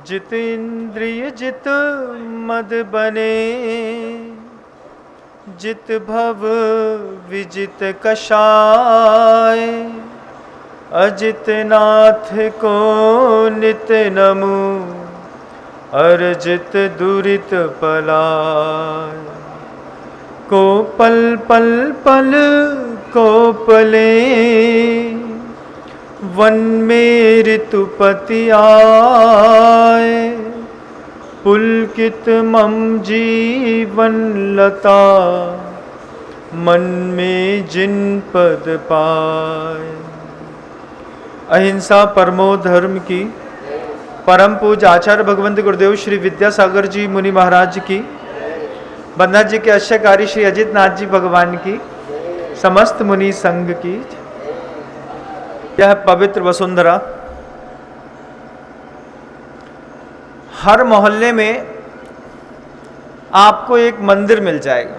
जित इंद्रिय जित मद बने, जित भव विजित कषाय। अजित नाथ को नित नमु, अर्जित दुरित पलाय। को पल पल पल को पले, वन में ऋतुपति आए। पुलकित मम जीवन लता, मन में जिन पद पाए। अहिंसा परमो धर्म की परम पूज्य आचार्य भगवंत गुरुदेव श्री विद्यासागर जी मुनि महाराज की, बंधा जी के अश्यकारी श्री अजित नाथ जी भगवान की, समस्त मुनि संघ की। यह पवित्र वसुंधरा, हर मोहल्ले में आपको एक मंदिर मिल जाएगा।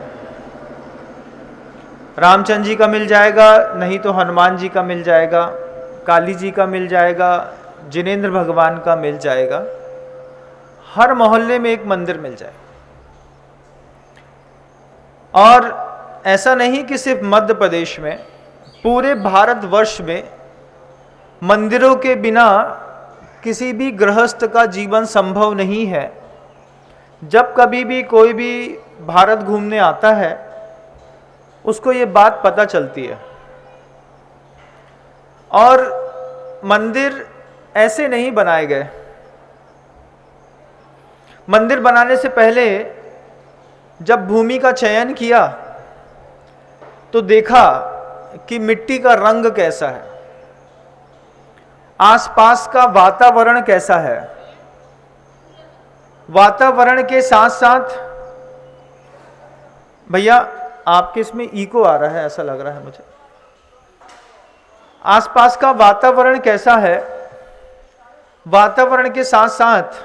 रामचंद्र जी का मिल जाएगा, नहीं तो हनुमान जी का मिल जाएगा, काली जी का मिल जाएगा, जिनेंद्र भगवान का मिल जाएगा। हर मोहल्ले में एक मंदिर मिल जाएगा। और ऐसा नहीं कि सिर्फ मध्य प्रदेश में, पूरे भारतवर्ष में मंदिरों के बिना किसी भी गृहस्थ का जीवन संभव नहीं है। जब कभी भी कोई भी भारत घूमने आता है, उसको ये बात पता चलती है। और मंदिर ऐसे नहीं बनाए गए। मंदिर बनाने से पहले जब भूमि का चयन किया तो देखा कि मिट्टी का रंग कैसा है, आसपास का वातावरण कैसा है। वातावरण के साथ साथ, भैया आपके इसमें इको आ रहा है, ऐसा लग रहा है मुझे। आसपास का वातावरण कैसा है, वातावरण के साथ साथ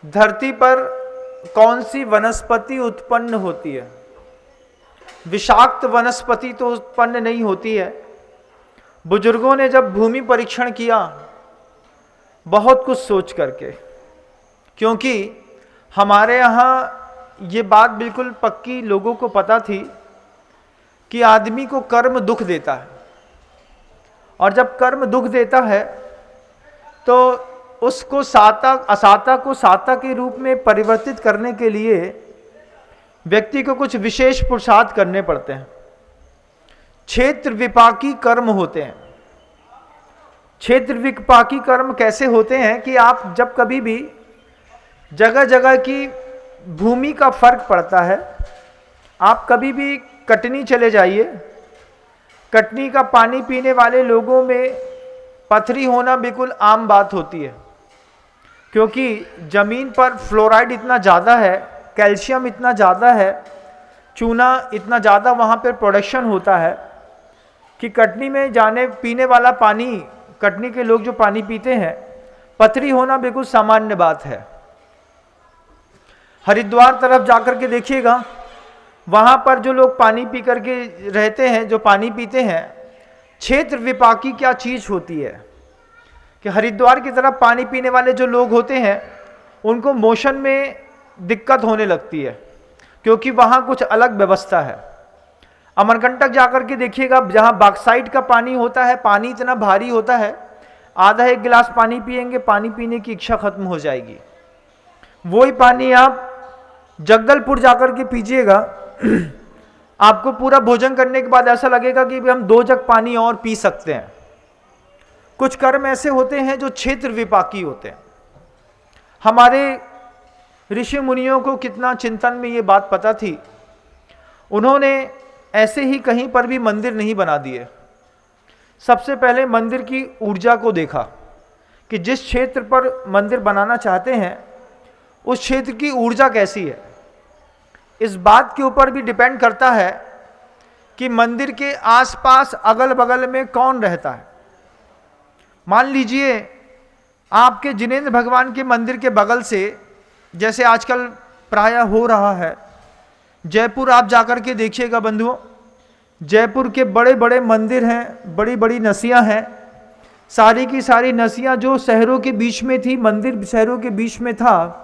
धरती पर कौन सी वनस्पति उत्पन्न होती है। विषाक्त वनस्पति तो उत्पन्न नहीं होती है। बुजुर्गों ने जब भूमि परीक्षण किया, बहुत कुछ सोच करके, क्योंकि हमारे यहाँ ये बात बिल्कुल पक्की लोगों को पता थी कि आदमी को कर्म दुख देता है, और जब कर्म दुख देता है तो उसको असाता को साता के रूप में परिवर्तित करने के लिए व्यक्ति को कुछ विशेष पुरुषार्थ करने पड़ते हैं। क्षेत्र विपाकी कर्म होते हैं। क्षेत्र विपाकी कर्म कैसे होते हैं कि आप जब कभी भी जगह जगह की भूमि का फर्क पड़ता है, आप कभी भी कटनी चले जाइए, कटनी का पानी पीने वाले लोगों में पथरी होना बिल्कुल आम बात होती है, क्योंकि ज़मीन पर फ्लोराइड इतना ज़्यादा है, कैल्शियम इतना ज़्यादा है, चूना इतना ज़्यादा वहाँ पर प्रोडक्शन होता है कि कटनी में जाने पीने वाला पानी, कटनी के लोग जो पानी पीते हैं, पथरी होना बिल्कुल सामान्य बात है। हरिद्वार तरफ जाकर के देखिएगा, वहाँ पर जो लोग पानी पी करके रहते हैं, जो पानी पीते हैं, क्षेत्र विपाकी क्या चीज़ होती है कि हरिद्वार की तरफ पानी पीने वाले जो लोग होते हैं, उनको मोशन में दिक्कत होने लगती है, क्योंकि वहाँ कुछ अलग व्यवस्था है। अमरकंटक जाकर के देखिएगा, जहाँ बॉक्साइट का पानी होता है, पानी इतना भारी होता है, आधा एक गिलास पानी पिएंगे, पानी पीने की इच्छा खत्म हो जाएगी। वही पानी आप जगदलपुर जाकर के पीजिएगा, आपको पूरा भोजन करने के बाद ऐसा लगेगा कि हम 2 जग पानी और पी सकते हैं। कुछ कर्म ऐसे होते हैं जो क्षेत्र विपाकी होते हैं। हमारे ऋषि मुनियों को कितना चिंतन में ये बात पता थी, उन्होंने ऐसे ही कहीं पर भी मंदिर नहीं बना दिए। सबसे पहले मंदिर की ऊर्जा को देखा कि जिस क्षेत्र पर मंदिर बनाना चाहते हैं, उस क्षेत्र की ऊर्जा कैसी है। इस बात के ऊपर भी डिपेंड करता है कि मंदिर के आसपास अगल बगल में कौन रहता है। मान लीजिए आपके जिनेंद्र भगवान के मंदिर के बगल से, जैसे आजकल प्रायः हो रहा है, जयपुर आप जाकर के देखिएगा बंधुओं, जयपुर के बड़े बड़े मंदिर हैं, बड़ी बड़ी नसियां हैं, सारी की सारी नसियाँ जो शहरों के बीच में थी, मंदिर शहरों के बीच में था,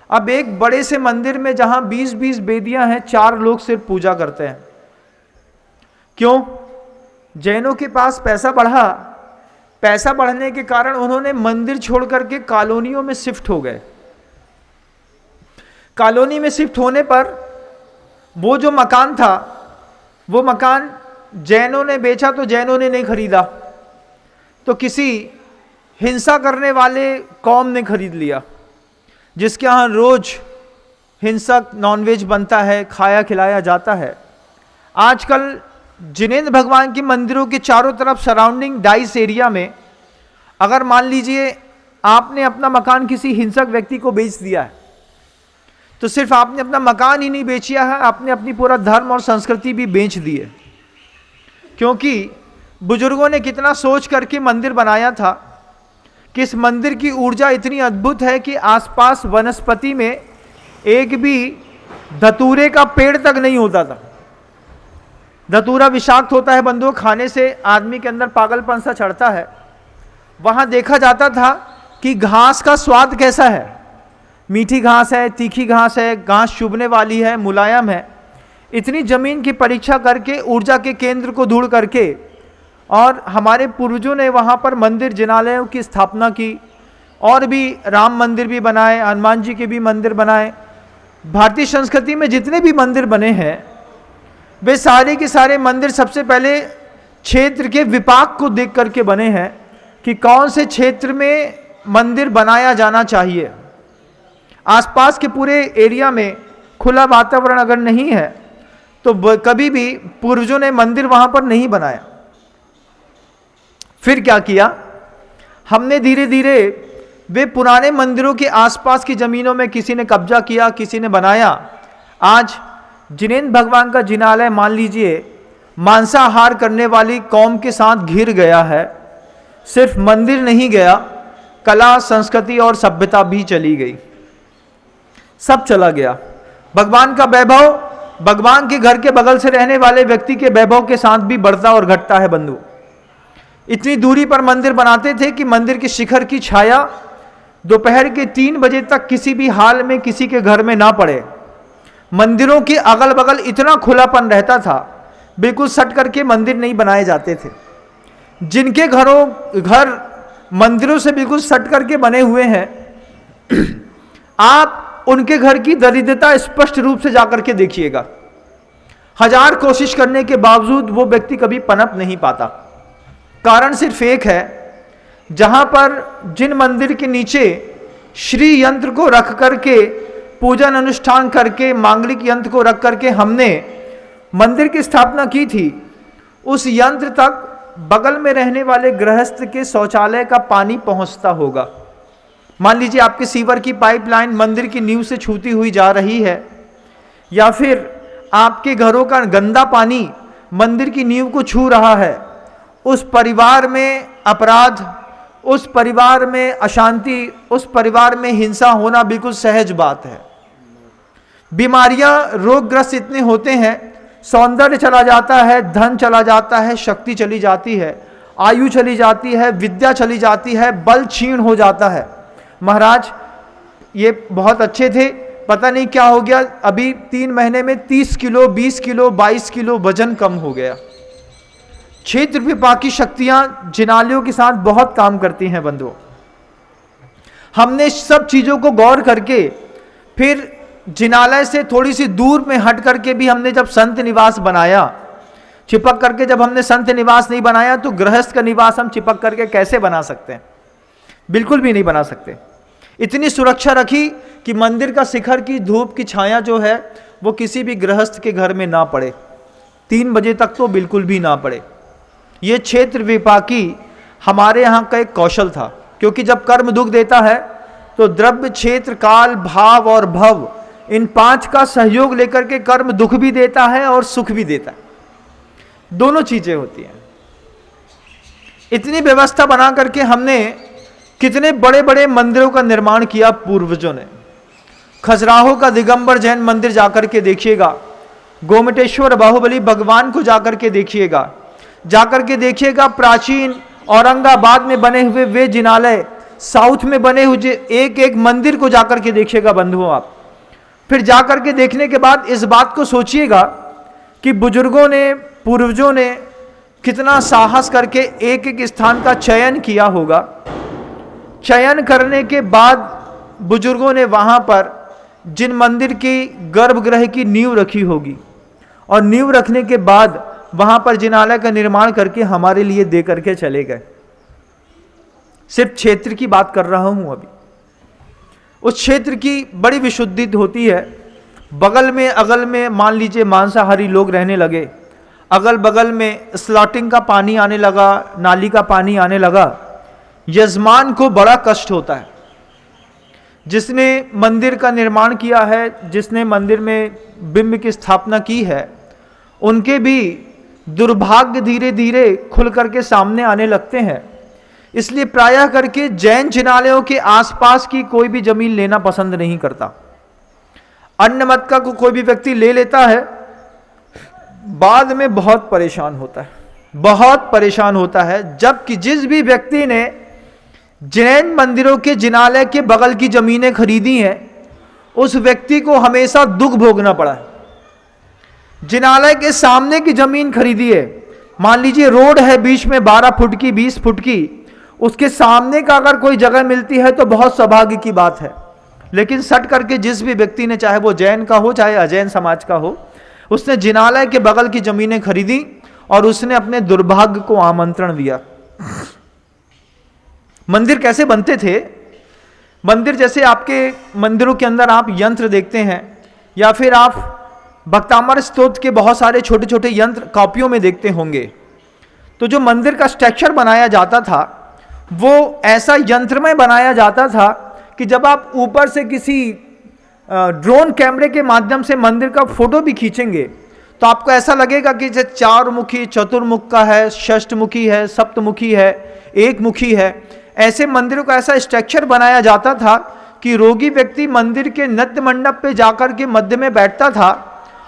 अब एक बड़े से मंदिर में जहाँ 20-20 बेदियाँ हैं, 4 लोग सिर्फ पूजा करते हैं। क्यों? जैनों के पास पैसा बढ़ा, पैसा बढ़ने के कारण उन्होंने मंदिर छोड़ करके कॉलोनियों में शिफ्ट हो गए। कॉलोनी में शिफ्ट होने पर वो जो मकान था, वो मकान जैनों ने बेचा तो जैनों ने नहीं खरीदा, तो किसी हिंसा करने वाले कौम ने खरीद लिया, जिसके यहाँ रोज हिंसक नॉनवेज बनता है, खाया खिलाया जाता है। आजकल जिनेंद्र भगवान के मंदिरों के चारों तरफ सराउंडिंग डाइस एरिया में, अगर मान लीजिए आपने अपना मकान किसी हिंसक व्यक्ति को बेच दिया है, तो सिर्फ आपने अपना मकान ही नहीं बेचिया है, आपने अपनी पूरा धर्म और संस्कृति भी बेच दी है। क्योंकि बुजुर्गों ने कितना सोच करके मंदिर बनाया था कि इस मंदिर की ऊर्जा इतनी अद्भुत है कि आसपास वनस्पति में एक भी धतूरे का पेड़ तक नहीं होता था। धतूरा विषाक्त होता है बंधुओं, खाने से आदमी के अंदर पागलपन सा चढ़ता है। वहाँ देखा जाता था कि घास का स्वाद कैसा है, मीठी घास है, तीखी घास है, घास चुभने वाली है, मुलायम है। इतनी जमीन की परीक्षा करके ऊर्जा के केंद्र को ढूंढ करके और हमारे पूर्वजों ने वहाँ पर मंदिर जिनालयों की स्थापना की, और भी राम मंदिर भी बनाए, हनुमान जी के भी मंदिर बनाए। भारतीय संस्कृति में जितने भी मंदिर बने हैं, वे सारे के सारे मंदिर सबसे पहले क्षेत्र के विपाक को देख करके बने हैं कि कौन से क्षेत्र में मंदिर बनाया जाना चाहिए। आसपास के पूरे एरिया में खुला वातावरण अगर नहीं है तो कभी भी पूर्वजों ने मंदिर वहाँ पर नहीं बनाया। फिर क्या किया, हमने धीरे धीरे वे पुराने मंदिरों के आसपास की ज़मीनों में किसी ने कब्जा किया, किसी ने बनाया। आज जिनेंद्र भगवान का जिनालय मान लीजिए मांसाहार करने वाली कौम के साथ घिर गया है। सिर्फ मंदिर नहीं गया, कला, संस्कृति और सभ्यता भी चली गई, सब चला गया। भगवान का वैभव भगवान के घर के बगल से रहने वाले व्यक्ति के वैभव के साथ भी बढ़ता और घटता है बंधु। इतनी दूरी पर मंदिर बनाते थे कि मंदिर के शिखर की छाया दोपहर के 3 बजे तक किसी भी हाल में किसी के घर में ना पड़े। मंदिरों के अगल बगल इतना खुलापन रहता था, बिल्कुल सट करके मंदिर नहीं बनाए जाते थे। जिनके घर मंदिरों से बिल्कुल सट करके बने हुए हैं, आप उनके घर की दरिद्रता स्पष्ट रूप से जाकर के देखिएगा। 1000 कोशिश करने के बावजूद वो व्यक्ति कभी पनप नहीं पाता। कारण सिर्फ एक है, जहां पर जिन मंदिर के नीचे श्री यंत्र को रख करके पूजन अनुष्ठान करके मांगलिक यंत्र को रख करके हमने मंदिर की स्थापना की थी, उस यंत्र तक बगल में रहने वाले गृहस्थ के शौचालय का पानी पहुंचता होगा। मान लीजिए आपके सीवर की पाइपलाइन मंदिर की नींव से छूती हुई जा रही है, या फिर आपके घरों का गंदा पानी मंदिर की नींव को छू रहा है। उस परिवार में अपराध, उस परिवार में अशांति, उस परिवार में हिंसा होना बिल्कुल सहज बात है। बीमारियां, रोगग्रस्त इतने होते हैं, सौंदर्य चला जाता है, धन चला जाता है, शक्ति चली जाती है, आयु चली जाती है, विद्या चली जाती है, बल क्षीण हो जाता है। महाराज ये बहुत अच्छे थे, पता नहीं क्या हो गया, अभी 3 महीने में 30 किलो, 20 किलो, 22 किलो वजन कम हो गया। क्षेत्र विपाकी शक्तियां जिनालयों के साथ बहुत काम करती हैं बंधुओं। हमने सब चीजों को गौर करके फिर जिनालय से थोड़ी सी दूर में हट करके भी हमने जब संत निवास बनाया, चिपक करके जब हमने संत निवास नहीं बनाया तो गृहस्थ का निवास हम चिपक करके कैसे बना सकते हैं? बिल्कुल भी नहीं बना सकते। इतनी सुरक्षा रखी कि मंदिर का शिखर की धूप की छाया जो है वो किसी भी गृहस्थ के घर में ना पड़े, 3 बजे तक तो बिल्कुल भी ना पड़े। ये क्षेत्र विपाकी हमारे यहाँ का एक कौशल था, क्योंकि जब कर्म दुख देता है तो द्रव्य, क्षेत्र, काल, भाव और भव, इन 5 का सहयोग लेकर के कर्म दुख भी देता है और सुख भी देता है, दोनों चीजें होती हैं। इतनी व्यवस्था बना करके हमने कितने बड़े बड़े मंदिरों का निर्माण किया पूर्वजों ने। खजुराहो का दिगंबर जैन मंदिर जाकर के देखिएगा, गोमटेश्वर बाहुबली भगवान को जाकर के देखिएगा, जाकर के देखिएगा प्राचीन औरंगाबाद में बने हुए वे जिनालय, साउथ में बने हुए एक एक मंदिर को जाकर के देखिएगा बंधुओं आप। फिर जाकर के देखने के बाद इस बात को सोचिएगा कि बुजुर्गों ने, पूर्वजों ने कितना साहस करके एक एक स्थान का चयन किया होगा। चयन करने के बाद बुजुर्गों ने वहां पर जिन मंदिर की गर्भगृह की नींव रखी होगी और नींव रखने के बाद वहां पर जिनालय का निर्माण करके हमारे लिए दे करके चले गए। सिर्फ क्षेत्र की बात कर रहा हूं अभी। उस क्षेत्र की बड़ी विशुद्धि होती है। बगल में अगल में मान लीजिए मांसाहारी लोग रहने लगे, अगल बगल में स्लॉटिंग का पानी आने लगा, नाली का पानी आने लगा। यजमान को बड़ा कष्ट होता है। जिसने मंदिर का निर्माण किया है, जिसने मंदिर में बिंब की स्थापना की है, उनके भी दुर्भाग्य धीरे धीरे खुल करके सामने आने लगते हैं। इसलिए प्रायः करके जैन जिनालयों के आसपास की कोई भी जमीन लेना पसंद नहीं करता। अन्य मत का कोई भी व्यक्ति ले लेता है, बाद में बहुत परेशान होता है, बहुत परेशान होता है। जबकि जिस भी व्यक्ति ने जैन मंदिरों के जिनालय के बगल की जमीनें खरीदी हैं, उस व्यक्ति को हमेशा दुख भोगना पड़ा है। जिनालय के सामने की जमीन खरीदी है, मान लीजिए रोड है बीच में 12 फुट की, 20 फुट की, उसके सामने का अगर कोई जगह मिलती है तो बहुत सौभाग्य की बात है। लेकिन सट करके जिस भी व्यक्ति ने, चाहे वो जैन का हो चाहे अजैन समाज का हो, उसने जिनालय के बगल की जमीनें खरीदी और उसने अपने दुर्भाग्य को आमंत्रण दिया। मंदिर कैसे बनते थे? मंदिर जैसे आपके मंदिरों के अंदर आप यंत्र देखते हैं, या फिर आप भक्तामर स्तोत्र के बहुत सारे छोटे छोटे यंत्र कॉपियों में देखते होंगे। तो जो मंदिर का स्ट्रक्चर बनाया जाता था वो ऐसा यंत्र में बनाया जाता था कि जब आप ऊपर से किसी ड्रोन कैमरे के माध्यम से मंदिर का फोटो भी खींचेंगे तो आपको ऐसा लगेगा कि जैसे 4 मुखी, चतुर्मुख का है, षष्ठमुखी है, सप्तमुखी है, एक मुखी है। ऐसे मंदिरों का ऐसा स्ट्रक्चर बनाया जाता था कि रोगी व्यक्ति मंदिर के नृत्य मंडप पे जाकर के मध्य में बैठता था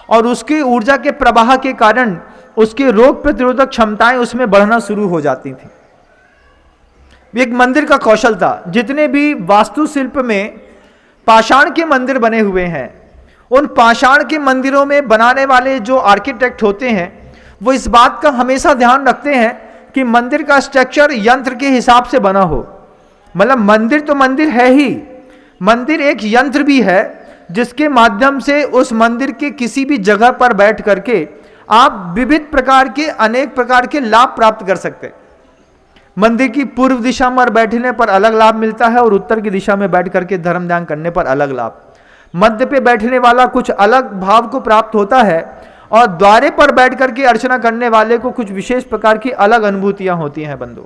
और उसकी ऊर्जा के प्रवाह के कारण उसकी रोग प्रतिरोधक क्षमताएं उसमें बढ़ना शुरू हो जाती थी। एक मंदिर का कौशल था। जितने भी वास्तुशिल्प में पाषाण के मंदिर बने हुए हैं, उन पाषाण के मंदिरों में बनाने वाले जो आर्किटेक्ट होते हैं वो इस बात का हमेशा ध्यान रखते हैं कि मंदिर का स्ट्रक्चर यंत्र के हिसाब से बना हो। मतलब मंदिर तो मंदिर है ही, मंदिर एक यंत्र भी है जिसके माध्यम से उस मंदिर के किसी भी जगह पर बैठ करके आप विविध प्रकार के, अनेक प्रकार के लाभ प्राप्त कर सकते हैं। मंदिर की पूर्व दिशा में बैठने पर अलग लाभ मिलता है और उत्तर की दिशा में बैठ करके धर्म ध्यान करने पर अलग लाभ। मध्य पे बैठने वाला कुछ अलग भाव को प्राप्त होता है और द्वारे पर बैठ करके अर्चना करने वाले को कुछ विशेष प्रकार की अलग अनुभूतियां होती हैं। बंधु,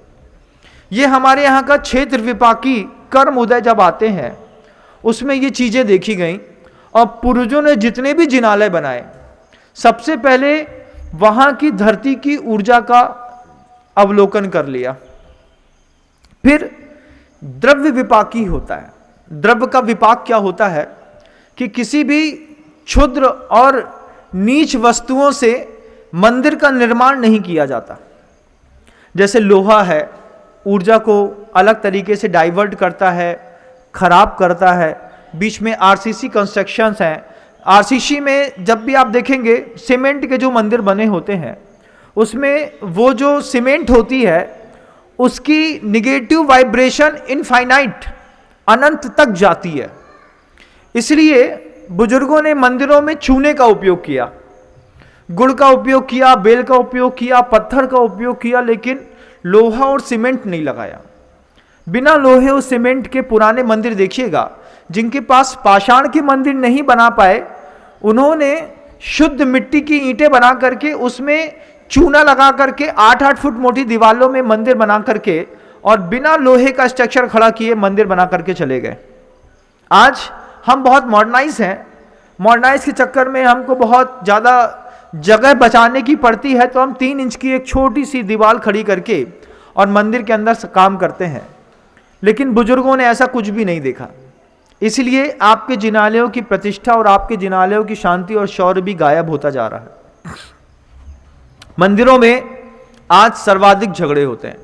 ये हमारे यहाँ का क्षेत्र विपाकी कर्म उदय जब आते हैं उसमें ये चीजें देखी गई। और पूर्वजों ने जितने भी जिनालय बनाए, सबसे पहले वहां की धरती की ऊर्जा का अवलोकन कर लिया। फिर द्रव्य विपाकी होता है। द्रव्य का विपाक क्या होता है कि किसी भी क्षुद्र और नीच वस्तुओं से मंदिर का निर्माण नहीं किया जाता। जैसे लोहा है, ऊर्जा को अलग तरीके से डाइवर्ट करता है, खराब करता है। बीच में आरसीसी कंस्ट्रक्शंस हैं। आरसीसी में जब भी आप देखेंगे सीमेंट के जो मंदिर बने होते हैं उसमें वो जो सीमेंट होती है उसकी निगेटिव वाइब्रेशन इनफाइनाइट, अनंत तक जाती है। इसलिए बुजुर्गों ने मंदिरों में चूने का उपयोग किया, गुड़ का उपयोग किया, बेल का उपयोग किया, पत्थर का उपयोग किया, लेकिन लोहा और सीमेंट नहीं लगाया। बिना लोहे और सीमेंट के पुराने मंदिर देखिएगा, जिनके पास पाषाण के मंदिर नहीं बना पाए, उन्होंने शुद्ध मिट्टी की ईंटें बना करके उसमें चूना लगा करके 8-8 फुट मोटी दीवारों में मंदिर बना करके और बिना लोहे का स्ट्रक्चर खड़ा किए मंदिर बना करके चले गए। आज हम बहुत मॉडर्नाइज हैं। मॉडर्नाइज के चक्कर में हमको बहुत ज़्यादा जगह बचाने की पड़ती है, तो हम 3 इंच की एक छोटी सी दीवार खड़ी करके और मंदिर के अंदर से काम करते हैं। लेकिन बुजुर्गों ने ऐसा कुछ भी नहीं देखा। इसलिए आपके जिनालयों की प्रतिष्ठा और आपके जिनालयों की शांति और शौर्य भी गायब होता जा रहा है। मंदिरों में आज सर्वाधिक झगड़े होते हैं।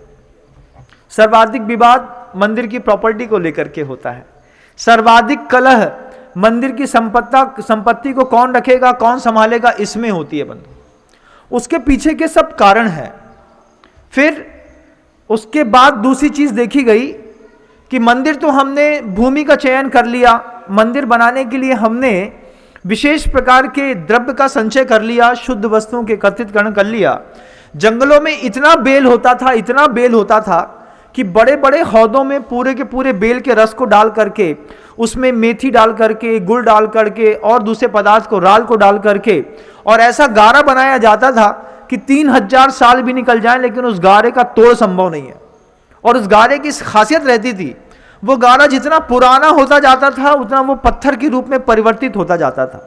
सर्वाधिक विवाद मंदिर की प्रॉपर्टी को लेकर के होता है। सर्वाधिक कलह मंदिर की संपत्ति को कौन रखेगा, कौन संभालेगा, इसमें होती है बंधु। उसके पीछे के सब कारण हैं। फिर उसके बाद दूसरी चीज देखी गई कि मंदिर तो हमने भूमि का चयन कर लिया, मंदिर बनाने के लिए हमने विशेष प्रकार के द्रव्य का संचय कर लिया, शुद्ध वस्तुओं के एकत्रितकरण कर लिया। जंगलों में इतना बेल होता था, इतना बेल होता था कि बड़े बड़े हौदों में पूरे के पूरे बेल के रस को डाल करके, उसमें मेथी डाल करके, गुड़ डाल करके और दूसरे पदार्थ को, राल को डाल करके, और ऐसा गारा बनाया जाता था कि 3000 साल भी निकल जाए लेकिन उस गारे का तोड़ संभव नहीं है। और उस गारे की खासियत रहती थी, वो गारा जितना पुराना होता जाता था उतना वो पत्थर के रूप में परिवर्तित होता जाता था।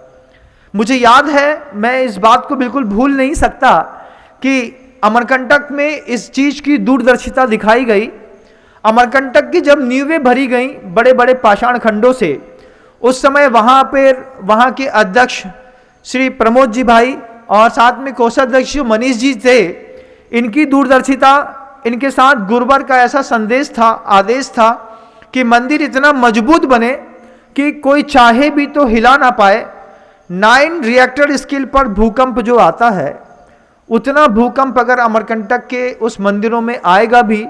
मुझे याद है, मैं इस बात को बिल्कुल भूल नहीं सकता कि अमरकंटक में इस चीज की दूरदर्शिता दिखाई गई। अमरकंटक की जब नींवें भरी गई बड़े बड़े पाषाण खंडों से, उस समय वहां के अध्यक्ष श्री प्रमोद जी भाई और साथ में कोषाध्यक्ष मनीष जी थे, इनकी दूरदर्शिता, इनके साथ गुरुवर का ऐसा संदेश था, आदेश था कि मंदिर इतना मजबूत बने कि कोई चाहे भी तो हिला ना पाए। 9 रिएक्टर स्केल पर भूकंप जो आता है, उतना भूकंप अगर अमरकंटक के उस मंदिरों में आएगा भी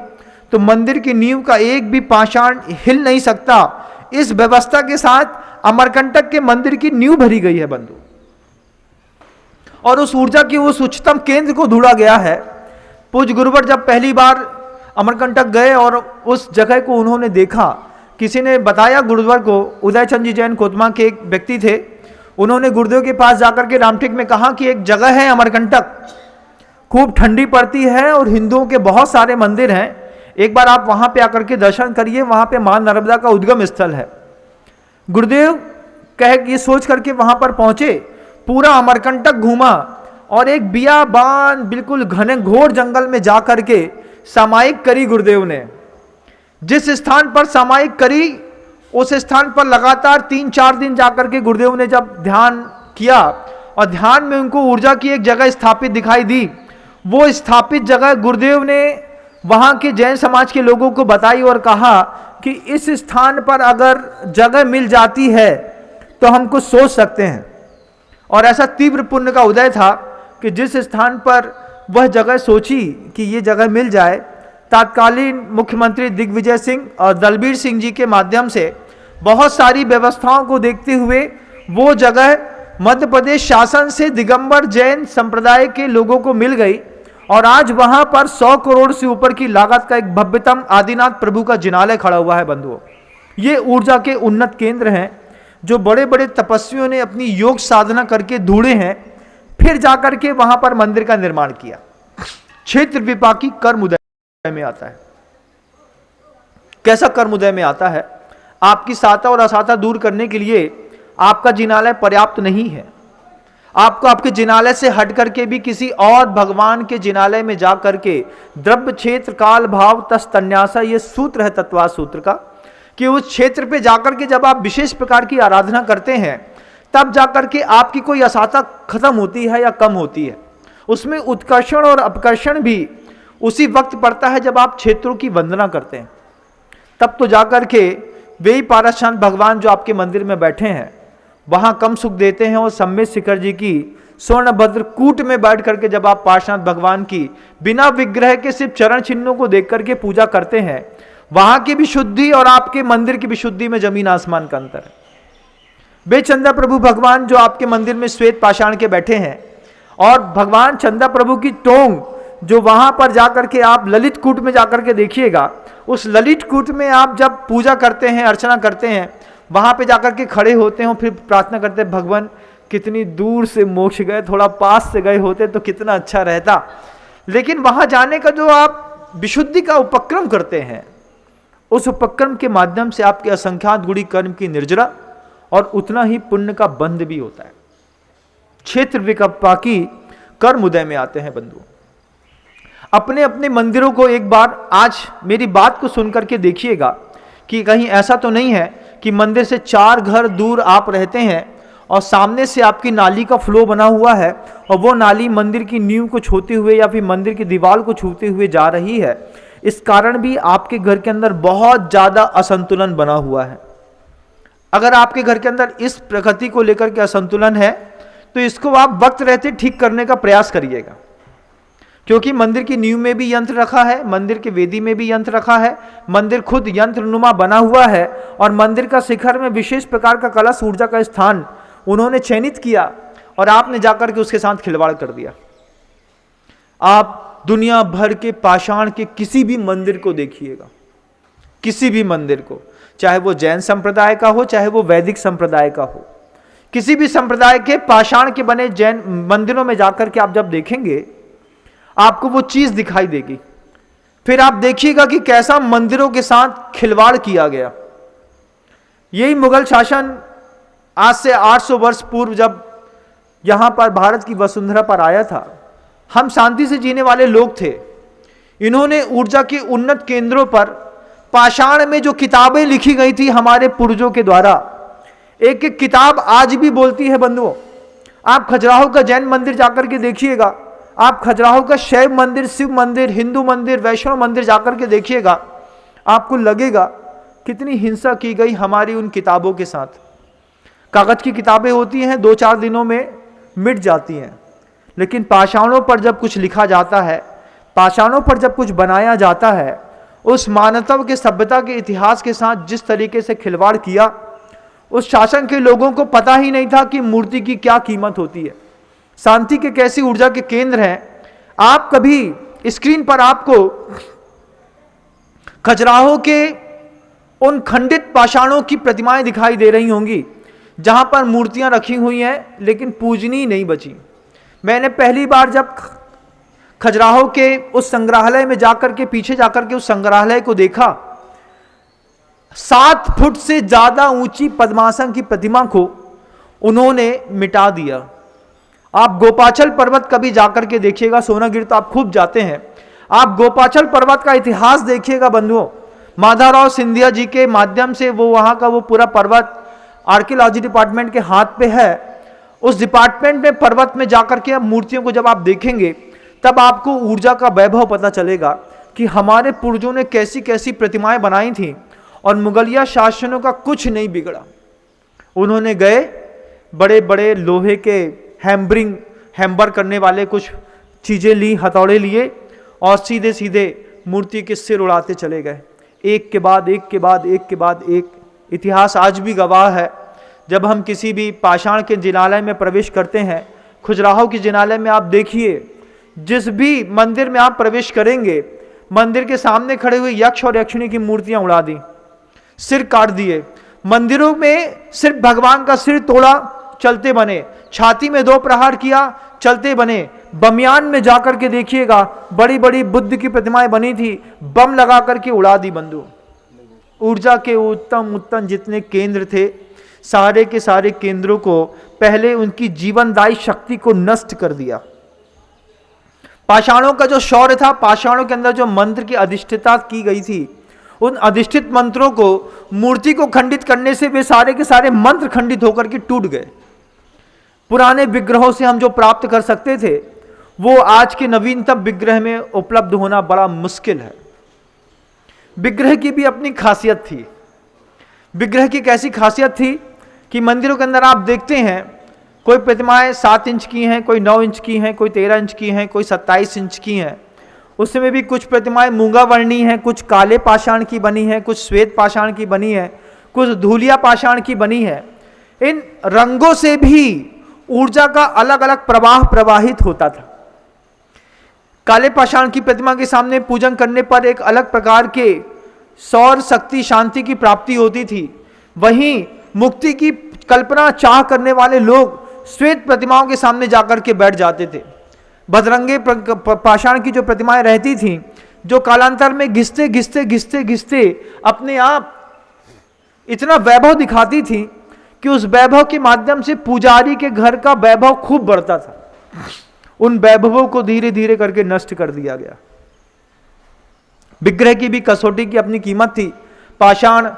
तो मंदिर की नींव का एक भी पाषाण हिल नहीं सकता। इस व्यवस्था के साथ अमरकंटक के मंदिर की नींव भरी गई है बंधु, और उस ऊर्जा की उस उच्चतम केंद्र को ढूंढा गया है। पूज्य गुरुवर जब पहली बार अमरकंटक गए और उस जगह को उन्होंने देखा, किसी ने बताया गुरुवर को, उदय चंद जी जैन कोतमा के एक व्यक्ति थे, उन्होंने गुरुदेव के पास जाकर के रामटेक में कहा कि एक जगह है अमरकंटक, खूब ठंडी पड़ती है और हिंदुओं के बहुत सारे मंदिर हैं, एक बार आप वहां पे आकर के दर्शन करिए, वहां पे मां नर्मदा का उद्गम स्थल है। गुरुदेव कह ये सोच करके वहां पर पहुंचे, पूरा अमरकंटक घूमा और एक बियाबान बिल्कुल घने घोर जंगल में जा करके सामायिक करी गुरुदेव ने। जिस स्थान पर सामायिक करी, उस स्थान पर लगातार 3-4 दिन जाकर के गुरुदेव ने जब ध्यान किया और ध्यान में उनको ऊर्जा की एक जगह स्थापित दिखाई दी, वो स्थापित जगह गुरुदेव ने वहां के जैन समाज के लोगों को बताई और कहा कि इस स्थान पर अगर जगह मिल जाती है तो हम कुछ सोच सकते हैं। और ऐसा तीव्र पुण्य का उदय था कि जिस स्थान पर वह जगह सोची कि ये जगह मिल जाए, तत्कालीन मुख्यमंत्री दिग्विजय सिंह और दलबीर सिंह जी के माध्यम से बहुत सारी व्यवस्थाओं को देखते हुए वो जगह मध्य प्रदेश शासन से दिगंबर जैन संप्रदाय के लोगों को मिल गई, और आज वहां पर 100 करोड़ से ऊपर की लागत का एक भव्यतम आदिनाथ प्रभु का जिनालय खड़ा हुआ है बंधुओं। ये ऊर्जा के उन्नत केंद्र हैं जो बड़े बड़े तपस्वियों ने अपनी योग साधना करके ढूंढे हैं, फिर जाकर के वहां पर मंदिर का निर्माण किया। क्षेत्र विपाकी कर्म उदय में आता है। कैसा कर्म उदय में आता है? आपकी साता और असाता दूर करने के लिए आपका जिनालय पर्याप्त नहीं है। आपको आपके जिनालय से हट करके भी किसी और भगवान के जिनालय में जा करके द्रव्य क्षेत्र काल भाव तस् तन्यासा, ये सूत्र है तत्वा सूत्र का, कि उस क्षेत्र पे जाकर के जब आप विशेष प्रकार की आराधना करते हैं तब जाकर के आपकी कोई असाता खत्म होती है या कम होती है। उसमें उत्कर्षण और अपकर्षण भी उसी वक्त पड़ता है जब आप क्षेत्रों की वंदना करते हैं, तब तो जाकर के वे पारसचांद भगवान जो आपके मंदिर में बैठे हैं वहां कम सुख देते हैं। और सम्मेत शिखर जी की स्वर्णभद्र कूट में बैठ करके जब आप पार्श्वनाथ भगवान की बिना विग्रह के सिर्फ चरण चिन्हों को देख करके पूजा करते हैं, वहां की विशुद्धि और आपके मंदिर की विशुद्धि में जमीन आसमान का अंतर है। वे चंदा प्रभु भगवान जो आपके मंदिर में श्वेत पाषाण के बैठे हैं, और भगवान चंदा प्रभु की टोंग जो वहां पर जाकर के आप ललित कूट में जाकर के देखिएगा, उस ललित कूट में आप जब पूजा करते हैं, अर्चना करते हैं, वहां पे जाकर के खड़े होते हैं, फिर प्रार्थना करते हैं, भगवान कितनी दूर से मोक्ष गए, थोड़ा पास से गए होते तो कितना अच्छा रहता। लेकिन वहां जाने का जो आप विशुद्धि का उपक्रम करते हैं, उस उपक्रम के माध्यम से आपके असंख्यात गुणी कर्म की निर्जरा और उतना ही पुण्य का बंध भी होता है। क्षेत्र विपाकी कर्म उदय में आते हैं बंधु। अपने अपने मंदिरों को एक बार आज मेरी बात को सुनकर के देखिएगा कि कहीं ऐसा तो नहीं है कि मंदिर से 4 घर दूर आप रहते हैं और सामने से आपकी नाली का फ्लो बना हुआ है और वो नाली मंदिर की नींव को छूते हुए या फिर मंदिर की दीवार को छूते हुए जा रही है। इस कारण भी आपके घर के अंदर बहुत ज़्यादा असंतुलन बना हुआ है। अगर आपके घर के अंदर इस प्रकृति को लेकर के असंतुलन है तो इसको आप वक्त रहते ठीक करने का प्रयास करिएगा, क्योंकि मंदिर की नींव में भी यंत्र रखा है, मंदिर के वेदी में भी यंत्र रखा है, मंदिर खुद यंत्रनुमा बना हुआ है और मंदिर का शिखर में विशेष प्रकार का कलश ऊर्जा का स्थान उन्होंने चयनित किया और आपने जाकर के उसके साथ खिलवाड़ कर दिया। आप दुनिया भर के पाषाण के किसी भी मंदिर को देखिएगा, किसी भी मंदिर को, चाहे वो जैन संप्रदाय का हो चाहे वो वैदिक संप्रदाय का हो, किसी भी संप्रदाय के पाषाण के बने जैन मंदिरों में जाकर के आप जब देखेंगे आपको वो चीज दिखाई देगी। फिर आप देखिएगा कि कैसा मंदिरों के साथ खिलवाड़ किया गया। यही मुगल शासन आज से 800 वर्ष पूर्व जब यहां पर भारत की वसुंधरा पर आया था, हम शांति से जीने वाले लोग थे। इन्होंने ऊर्जा के उन्नत केंद्रों पर पाषाण में जो किताबें लिखी गई थी हमारे पूर्वजों के द्वारा, एक एक किताब आज भी बोलती है बंधुओं। आप खजुराहो का जैन मंदिर जाकर के देखिएगा, आप खजुराहो का शैव मंदिर, शिव मंदिर, हिंदू मंदिर, वैष्णव मंदिर जाकर के देखिएगा, आपको लगेगा कितनी हिंसा की गई हमारी उन किताबों के साथ। कागज की किताबें होती हैं, 2-4 दिनों में मिट जाती हैं, लेकिन पाषाणों पर जब कुछ लिखा जाता है, पाषाणों पर जब कुछ बनाया जाता है, उस मानवता के सभ्यता के इतिहास के साथ जिस तरीके से खिलवाड़ किया, उस शासन के लोगों को पता ही नहीं था कि मूर्ति की क्या कीमत होती है, शांति के कैसी ऊर्जा के केंद्र हैं। आप कभी स्क्रीन पर आपको खजुराहो के उन खंडित पाषाणों की प्रतिमाएं दिखाई दे रही होंगी जहां पर मूर्तियां रखी हुई हैं लेकिन पूजनीय नहीं बची। मैंने पहली बार जब खजुराहो के उस संग्रहालय में जाकर के, पीछे जाकर के उस संग्रहालय को देखा, 7 फुट से ज्यादा ऊंची पद्मासन की प्रतिमा को उन्होंने मिटा दिया। आप गोपाचल पर्वत कभी जाकर के देखिएगा, सोनागिर तो आप खूब जाते हैं, आप गोपाचल पर्वत का इतिहास देखिएगा बंधुओं। माधवराव सिंधिया जी के माध्यम से वो वहां का वो पूरा पर्वत आर्कियोलॉजी डिपार्टमेंट के हाथ पे है। उस डिपार्टमेंट में पर्वत में जाकर के मूर्तियों को जब आप देखेंगे तब आपको ऊर्जा का वैभव पता चलेगा कि हमारे पूर्वजों ने कैसी कैसी प्रतिमाएं बनाई थी और मुगलिया शासनों का कुछ नहीं बिगड़ा। उन्होंने गए, बड़े बड़े लोहे के हैम्बर करने वाले कुछ चीजें ली, हथौड़े लिए और सीधे सीधे मूर्ति के सिर उड़ाते चले गए, एक के बाद एक के बाद एक के बाद एक। इतिहास आज भी गवाह है, जब हम किसी भी पाषाण के जिनालय में प्रवेश करते हैं, खजुराहो के जिनालय में आप देखिए, जिस भी मंदिर में आप प्रवेश करेंगे, मंदिर के सामने खड़े हुए यक्ष और यक्षिणी की मूर्तियां उड़ा दी, सिर काट दिए। मंदिरों में सिर्फ भगवान का सिर तोड़ा, चलते बने, छाती में 2 प्रहार किया, चलते बने। बमियान में जाकर के देखिएगा, बड़ी बड़ी बुद्ध की प्रतिमाएं बनी थी, बम लगा करके उड़ा दी बंधु। ऊर्जा के उत्तम उत्तम जितने केंद्र थे, सारे के सारे केंद्रों को पहले उनकी जीवनदायी शक्ति को नष्ट कर दिया। पाषाणों का जो शौर्य था, पाषाणों के अंदर जो मंत्र की अधिष्ठिता की गई थी, उन अधिष्ठित मंत्रों को मूर्ति को खंडित करने से वे सारे के सारे मंत्र खंडित होकर के टूट गए। पुराने विग्रहों से हम जो प्राप्त कर सकते थे वो आज के नवीनतम विग्रह में उपलब्ध होना बड़ा मुश्किल है। विग्रह की भी अपनी खासियत थी। विग्रह की कैसी खासियत थी कि मंदिरों के अंदर आप देखते हैं, कोई प्रतिमाएं 7 इंच की हैं, कोई 9 इंच की हैं, कोई 13 इंच की हैं, कोई 27 इंच की हैं। उसमें भी कुछ प्रतिमाएं मूंगा वर्णी हैं, कुछ काले पाषाण की बनी है, कुछ श्वेत पाषाण की बनी है, कुछ धूलिया पाषाण की बनी है। इन रंगों से भी ऊर्जा का अलग अलग प्रवाह प्रवाहित होता था। काले पाषाण की प्रतिमा के सामने पूजन करने पर एक अलग प्रकार के सौर शक्ति शांति की प्राप्ति होती थी। वहीं मुक्ति की कल्पना चाह करने वाले लोग श्वेत प्रतिमाओं के सामने जाकर के बैठ जाते थे। बजरंगे पाषाण की जो प्रतिमाएं रहती थीं, जो कालांतर में घिसते घिसते घिसते घिसते अपने आप इतना वैभव दिखाती थी कि उस वैभव के माध्यम से पुजारी के घर का वैभव खूब बढ़ता था। उन वैभवों को धीरे धीरे करके नष्ट कर दिया गया। विग्रह की भी कसौटी की अपनी कीमत थी। पाषाण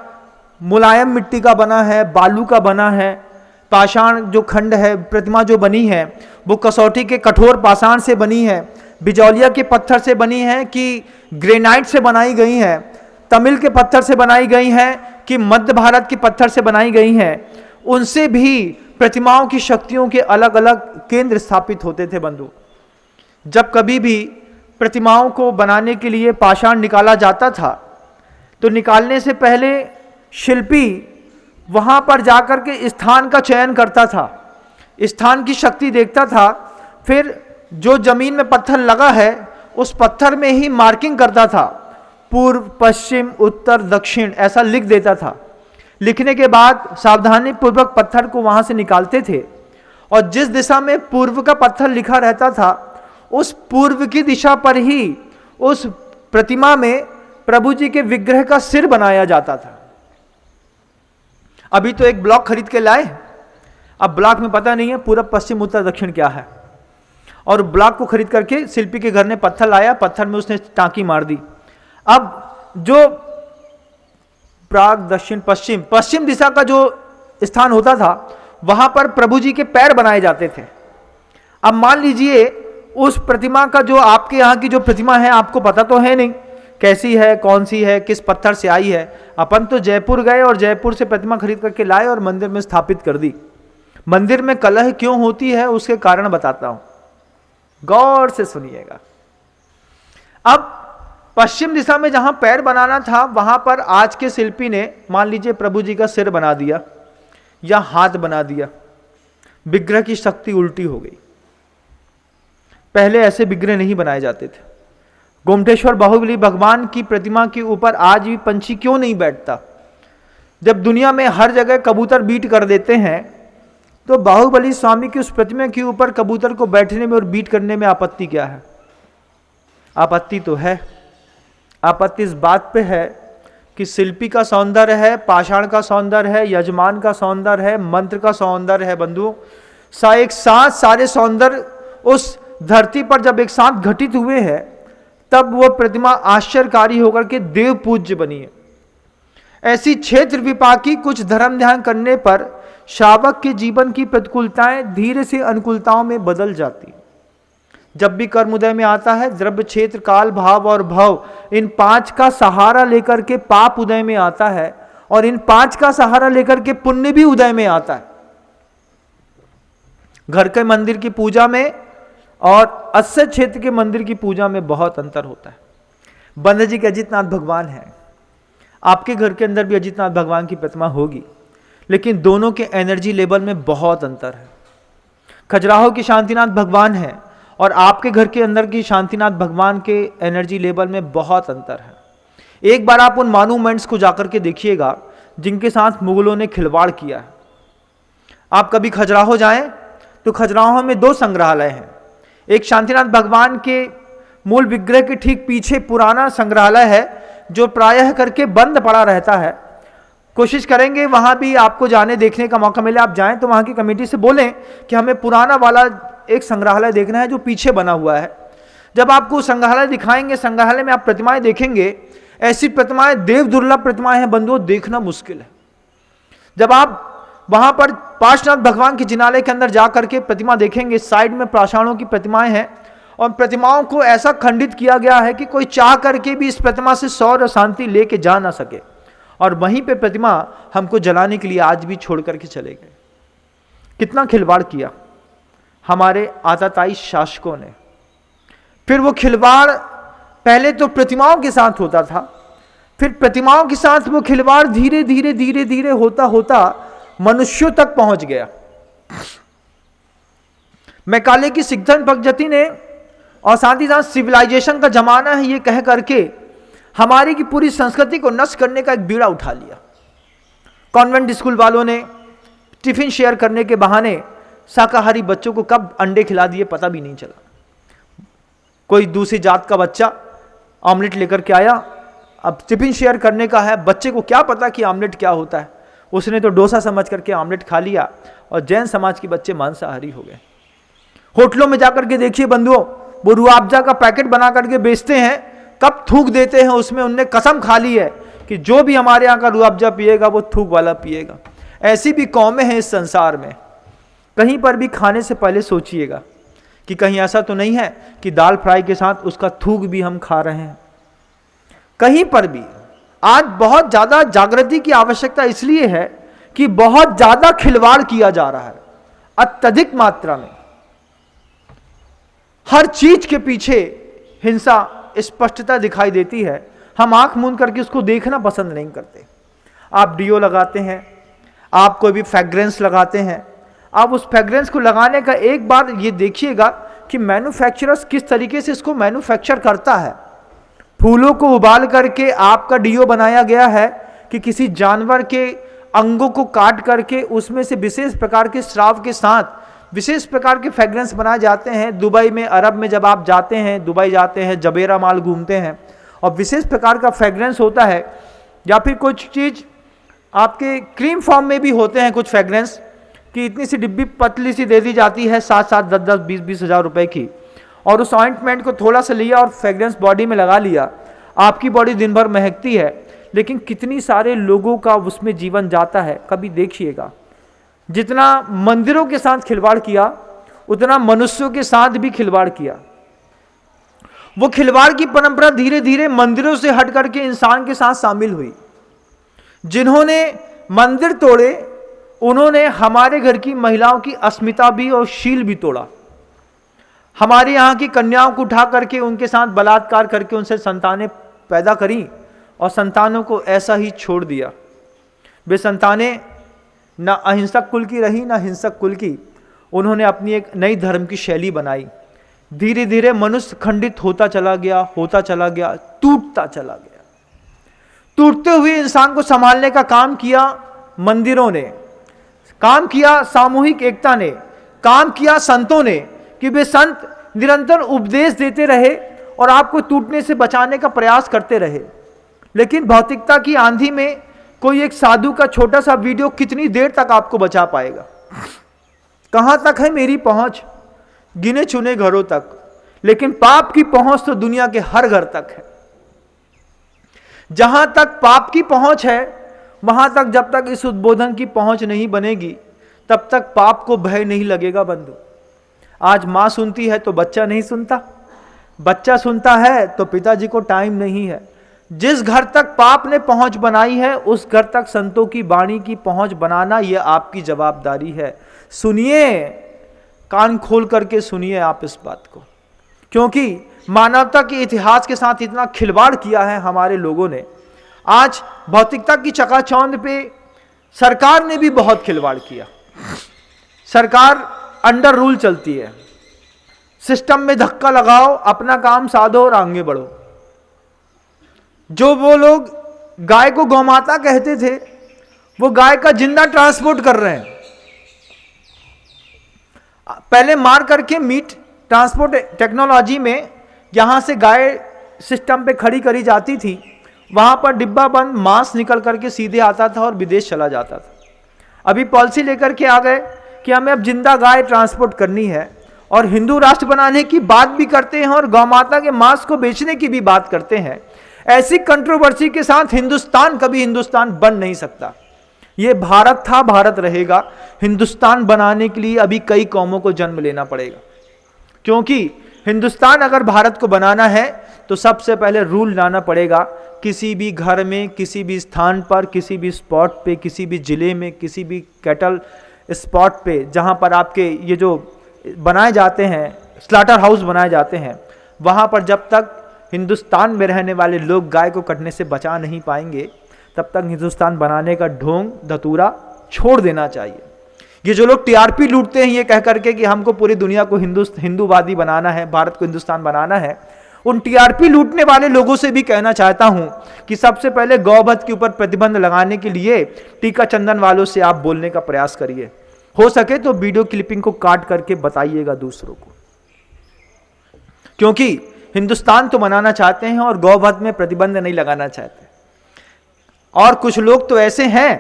मुलायम मिट्टी का बना है, बालू का बना है। पाषाण जो खंड है, प्रतिमा जो बनी है, वो कसौटी के कठोर पाषाण से बनी है। बिजौलिया के पत्थर से बनी हैं कि ग्रेनाइट से बनाई गई हैं, तमिल के पत्थर से बनाई गई हैं कि मध्य भारत के पत्थर से बनाई गई हैं, उनसे भी प्रतिमाओं की शक्तियों के अलग अलग केंद्र स्थापित होते थे बंधु। जब कभी भी प्रतिमाओं को बनाने के लिए पाषाण निकाला जाता था तो निकालने से पहले शिल्पी वहां पर जाकर के स्थान का चयन करता था, स्थान की शक्ति देखता था, फिर जो जमीन में पत्थर लगा है उस पत्थर में ही मार्किंग करता था, पूर्व पश्चिम उत्तर दक्षिण ऐसा लिख देता था। लिखने के बाद सावधानी पूर्वक पत्थर को वहां से निकालते थे और जिस दिशा में पूर्व का पत्थर लिखा रहता था उस पूर्व की दिशा पर ही उस प्रतिमा में प्रभु जी के विग्रह का सिर बनाया जाता था। अभी तो एक ब्लॉक खरीद के लाए, अब ब्लॉक में पता नहीं है पूरब पश्चिम उत्तर दक्षिण क्या है, और ब्लॉक को खरीद करके शिल्पी के घर ने पत्थर लाया, पत्थर में उसने टांकी मार दी। अब जो प्राग दक्षिण पश्चिम पश्चिम दिशा का जो स्थान होता था वहां पर प्रभु जी के पैर बनाए जाते थे। अब मान लीजिए उस प्रतिमा का जो आपके यहाँ की जो प्रतिमा है आपको पता तो है नहीं कैसी है, कौन सी है, किस पत्थर से आई है। अपन तो जयपुर गए और जयपुर से प्रतिमा खरीद करके लाए और मंदिर में स्थापित कर दी। मंदिर में कलह क्यों होती है उसके कारण बताता हूं, गौर से सुनिएगा। अब पश्चिम दिशा में जहां पैर बनाना था वहां पर आज के शिल्पी ने मान लीजिए प्रभु जी का सिर बना दिया या हाथ बना दिया, विग्रह की शक्ति उल्टी हो गई। पहले ऐसे विग्रह नहीं बनाए जाते थे। गोमटेश्वर बाहुबली भगवान की प्रतिमा के ऊपर आज भी पंछी क्यों नहीं बैठता? जब दुनिया में हर जगह कबूतर बीट कर देते हैं तो बाहुबली स्वामी की उस प्रतिमा के ऊपर कबूतर को बैठने में और बीट करने में आपत्ति क्या है? आपत्ति तो है। आपत्ति इस बात पे है कि शिल्पी का सौंदर्य है, पाषाण का सौंदर्य है, यजमान का सौंदर्य है, मंत्र का सौंदर्य है बंधुओं। एक साथ सारे सौंदर्य उस धरती पर जब एक साथ घटित हुए हैं तब वो प्रतिमा आश्चर्यकारी होकर के देव पूज्य बनी है। ऐसी क्षेत्र विपाकी कुछ धर्म ध्यान करने पर श्रावक के जीवन की प्रतिकूलताएं धीरे से अनुकूलताओं में बदल जाती। जब भी कर्म उदय में आता है, द्रव्य क्षेत्र काल भाव और भव इन पांच का सहारा लेकर के पाप उदय में आता है और इन पांच का सहारा लेकर के पुण्य भी उदय में आता है। घर के मंदिर की पूजा में और अस्य क्षेत्र के मंदिर की पूजा में बहुत अंतर होता है। बंद जी के अजितनाथ भगवान है, आपके घर के अंदर भी अजितनाथ भगवान की प्रतिमा होगी, लेकिन दोनों के एनर्जी लेवल में बहुत अंतर है। खजुराहो की शांतिनाथ भगवान है और आपके घर के अंदर की शांतिनाथ भगवान के एनर्जी लेवल में बहुत अंतर है। एक बार आप उन मॉन्यूमेंट्स को जाकर के देखिएगा जिनके साथ मुगलों ने खिलवाड़ किया है। आप कभी खजुराहो जाएं तो खजुराहो में दो संग्रहालय हैं। एक शांतिनाथ भगवान के मूल विग्रह के ठीक पीछे पुराना संग्रहालय है जो प्रायः करके बंद पड़ा रहता है। कोशिश करेंगे वहां भी आपको जाने देखने का मौका मिले, आप जाएं तो वहां की कमेटी से बोलें कि हमें पुराना वाला एक संग्रहालय देखना है जो पीछे बना हुआ है। जब आपको संग्रहालय दिखाएंगे, संग्रहालय में आप प्रतिमाएं देखेंगे, ऐसी प्रतिमाएं देव दुर्लभ प्रतिमाएं हैं बंधुओं, देखना मुश्किल है। जब आप वहां पर पार्श्वनाथ भगवान के जिनालय के अंदर जाकर के प्रतिमा देखेंगे, साइड में पाषाणों की प्रतिमाएं हैं और प्रतिमाओं को ऐसा खंडित किया गया है कि कोई चाह करके भी इस प्रतिमा से सौर और शांति लेके जा ना सके, और वहीं पे प्रतिमा हमको जलाने के लिए आज भी छोड़ करके चले गए। कितना खिलवाड़ किया हमारे आताताई शासकों ने। फिर वो खिलवाड़ पहले तो प्रतिमाओं के साथ होता था, फिर प्रतिमाओं के साथ वो खिलवाड़ धीरे धीरे धीरे धीरे होता होता मनुष्यों तक पहुंच गया। मैकाले की सिद्धन पगजति ने और साथ ही साथ सिविलाइजेशन का जमाना है ये कह करके हमारी की पूरी संस्कृति को नष्ट करने का एक बीड़ा उठा लिया। कॉन्वेंट स्कूल वालों ने टिफिन शेयर करने के बहाने शाकाहारी बच्चों को कब अंडे खिला दिए पता भी नहीं चला। कोई दूसरी जात का बच्चा ऑमलेट लेकर के आया, अब टिफिन शेयर करने का है, बच्चे को क्या पता कि ऑमलेट क्या होता है, उसने तो डोसा समझ करके ऑमलेट खा लिया और जैन समाज के बच्चे मांसाहारी हो गए। होटलों में जाकर के देखिए बंधुओं, वो रुआबजा का पैकेट बना करके बेचते हैं, कब थूक देते हैं उसमें, उनने कसम खा ली है कि जो भी हमारे यहाँ का रुआबजा पिएगा वो थूक वाला पिएगा। ऐसी भी कौमें हैं इस संसार में। कहीं पर भी खाने से पहले सोचिएगा कि कहीं ऐसा तो नहीं है कि दाल फ्राई के साथ उसका थूक भी हम खा रहे हैं। कहीं पर भी आज बहुत ज्यादा जागृति की आवश्यकता इसलिए है कि बहुत ज्यादा खिलवाड़ किया जा रहा है, अत्यधिक मात्रा में। हर चीज के पीछे हिंसा स्पष्टता दिखाई देती है। हम आंख मूंद करके उसको देखना पसंद नहीं करते। आप डीओ लगाते हैं, आप कोई भी फ्रेग्रेंस लगाते हैं, आप उस फ्रेग्रेंस को लगाने का एक बार ये देखिएगा कि मैन्युफैक्चरर्स किस तरीके से इसको मैन्युफैक्चर करता है। फूलों को उबाल करके आपका डीओ बनाया गया है कि किसी जानवर के अंगों को काट करके उसमें से विशेष प्रकार के स्राव के साथ विशेष प्रकार के फ्रेग्रेंस बनाए जाते हैं। दुबई में, अरब में जब आप जाते हैं, दुबई जाते हैं, जबेरा माल घूमते हैं और विशेष प्रकार का फ्रेग्रेंस होता है, या फिर कुछ चीज आपके क्रीम फॉर्म में भी होते हैं कुछ फ्रेग्रेंस कि इतनी सी डिब्बी पतली सी दे दी जाती है 7-7, 10-10, 20-20 हज़ार रुपए की, और उस ऑइंटमेंट को थोड़ा सा लिया और फ्रेग्रेंस बॉडी में लगा लिया। आपकी बॉडी दिन भर महकती है, लेकिन कितनी सारे लोगों का उसमें जीवन जाता है कभी देखिएगा। जितना मंदिरों के साथ खिलवाड़ किया उतना मनुष्यों के साथ भी खिलवाड़ किया। वो खिलवाड़ की परंपरा धीरे धीरे मंदिरों से हट करके इंसान के साथ शामिल हुई। जिन्होंने मंदिर तोड़े उन्होंने हमारे घर की महिलाओं की अस्मिता भी और शील भी तोड़ा। हमारे यहाँ की कन्याओं को उठा करके उनके साथ बलात्कार करके उनसे संतानें पैदा करी और संतानों को ऐसा ही छोड़ दिया। वे संतानें ना अहिंसक कुल की रही, ना हिंसक कुल की। उन्होंने अपनी एक नई धर्म की शैली बनाई। धीरे धीरे मनुष्य खंडित होता चला गया, टूटता चला गया। टूटते हुए इंसान को संभालने का काम किया मंदिरों ने, काम किया सामूहिक एकता ने, काम किया संतों ने कि वे संत निरंतर उपदेश देते रहे और आपको टूटने से बचाने का प्रयास करते रहे। लेकिन भौतिकता की आंधी में कोई एक साधु का छोटा सा वीडियो कितनी देर तक आपको बचा पाएगा? कहां तक है मेरी पहुंच? गिने चुने घरों तक। लेकिन पाप की पहुंच तो दुनिया के हर घर तक है। जहां तक पाप की पहुंच है वहां तक जब तक इस उद्बोधन की पहुंच नहीं बनेगी तब तक पाप को भय नहीं लगेगा। बंधु, आज मां सुनती है तो बच्चा नहीं सुनता, बच्चा सुनता है तो पिताजी को टाइम नहीं है। जिस घर तक पाप ने पहुंच बनाई है उस घर तक संतों की वाणी की पहुंच बनाना यह आपकी जवाबदारी है। सुनिए, कान खोल करके सुनिए आप इस बात को, क्योंकि मानवता के इतिहास के साथ इतना खिलवाड़ किया है हमारे लोगों ने। आज भौतिकता की चकाचौंध पे सरकार ने भी बहुत खिलवाड़ किया। सरकार अंडर रूल चलती है, सिस्टम में धक्का लगाओ, अपना काम साधो और आगे बढ़ो। जो वो लोग गाय को गौमाता कहते थे वो गाय का जिंदा ट्रांसपोर्ट कर रहे हैं। पहले मार करके मीट ट्रांसपोर्ट टेक्नोलॉजी में यहां से गाय सिस्टम पे खड़ी करी जाती थी, वहां पर डिब्बा बंद मांस निकल करके सीधे आता था और विदेश चला जाता था। अभी पॉलिसी लेकर के आ गए कि हमें अब जिंदा गाय ट्रांसपोर्ट करनी है और हिंदू राष्ट्र बनाने की बात भी करते हैं और गौमाता के मांस को बेचने की भी बात करते हैं। ऐसी कंट्रोवर्सी के साथ हिंदुस्तान कभी हिंदुस्तान बन नहीं सकता। यह भारत था, भारत रहेगा। हिंदुस्तान बनाने के लिए अभी कई कौमों को जन्म लेना पड़ेगा, क्योंकि हिंदुस्तान अगर भारत को बनाना है तो सबसे पहले रूल लाना पड़ेगा। किसी भी घर में, किसी भी स्थान पर, किसी भी स्पॉट पे, किसी भी जिले में, किसी भी कैटल स्पॉट पे जहां पर आपके ये जो बनाए जाते हैं, स्लॉटर हाउस बनाए जाते हैं, वहां पर जब तक हिंदुस्तान में रहने वाले लोग गाय को कटने से बचा नहीं पाएंगे तब तक हिंदुस्तान बनाने का ढोंग धतूरा छोड़ देना चाहिए। ये जो लोग टीआरपी लूटते हैं ये कह करके कि हमको पूरी दुनिया को हिंदूवादी बनाना है, भारत को हिंदुस्तान बनाना है, उन टीआरपी लूटने वाले लोगों से भी कहना चाहता हूं कि सबसे पहले गौवध के ऊपर प्रतिबंध लगाने के लिए टीका चंदन वालों से आप बोलने का प्रयास करिए। हो सके तो वीडियो क्लिपिंग को काट करके बताइएगा दूसरों को, क्योंकि हिंदुस्तान तो बनाना चाहते हैं और गौवध में प्रतिबंध नहीं लगाना चाहते। और कुछ लोग तो ऐसे हैं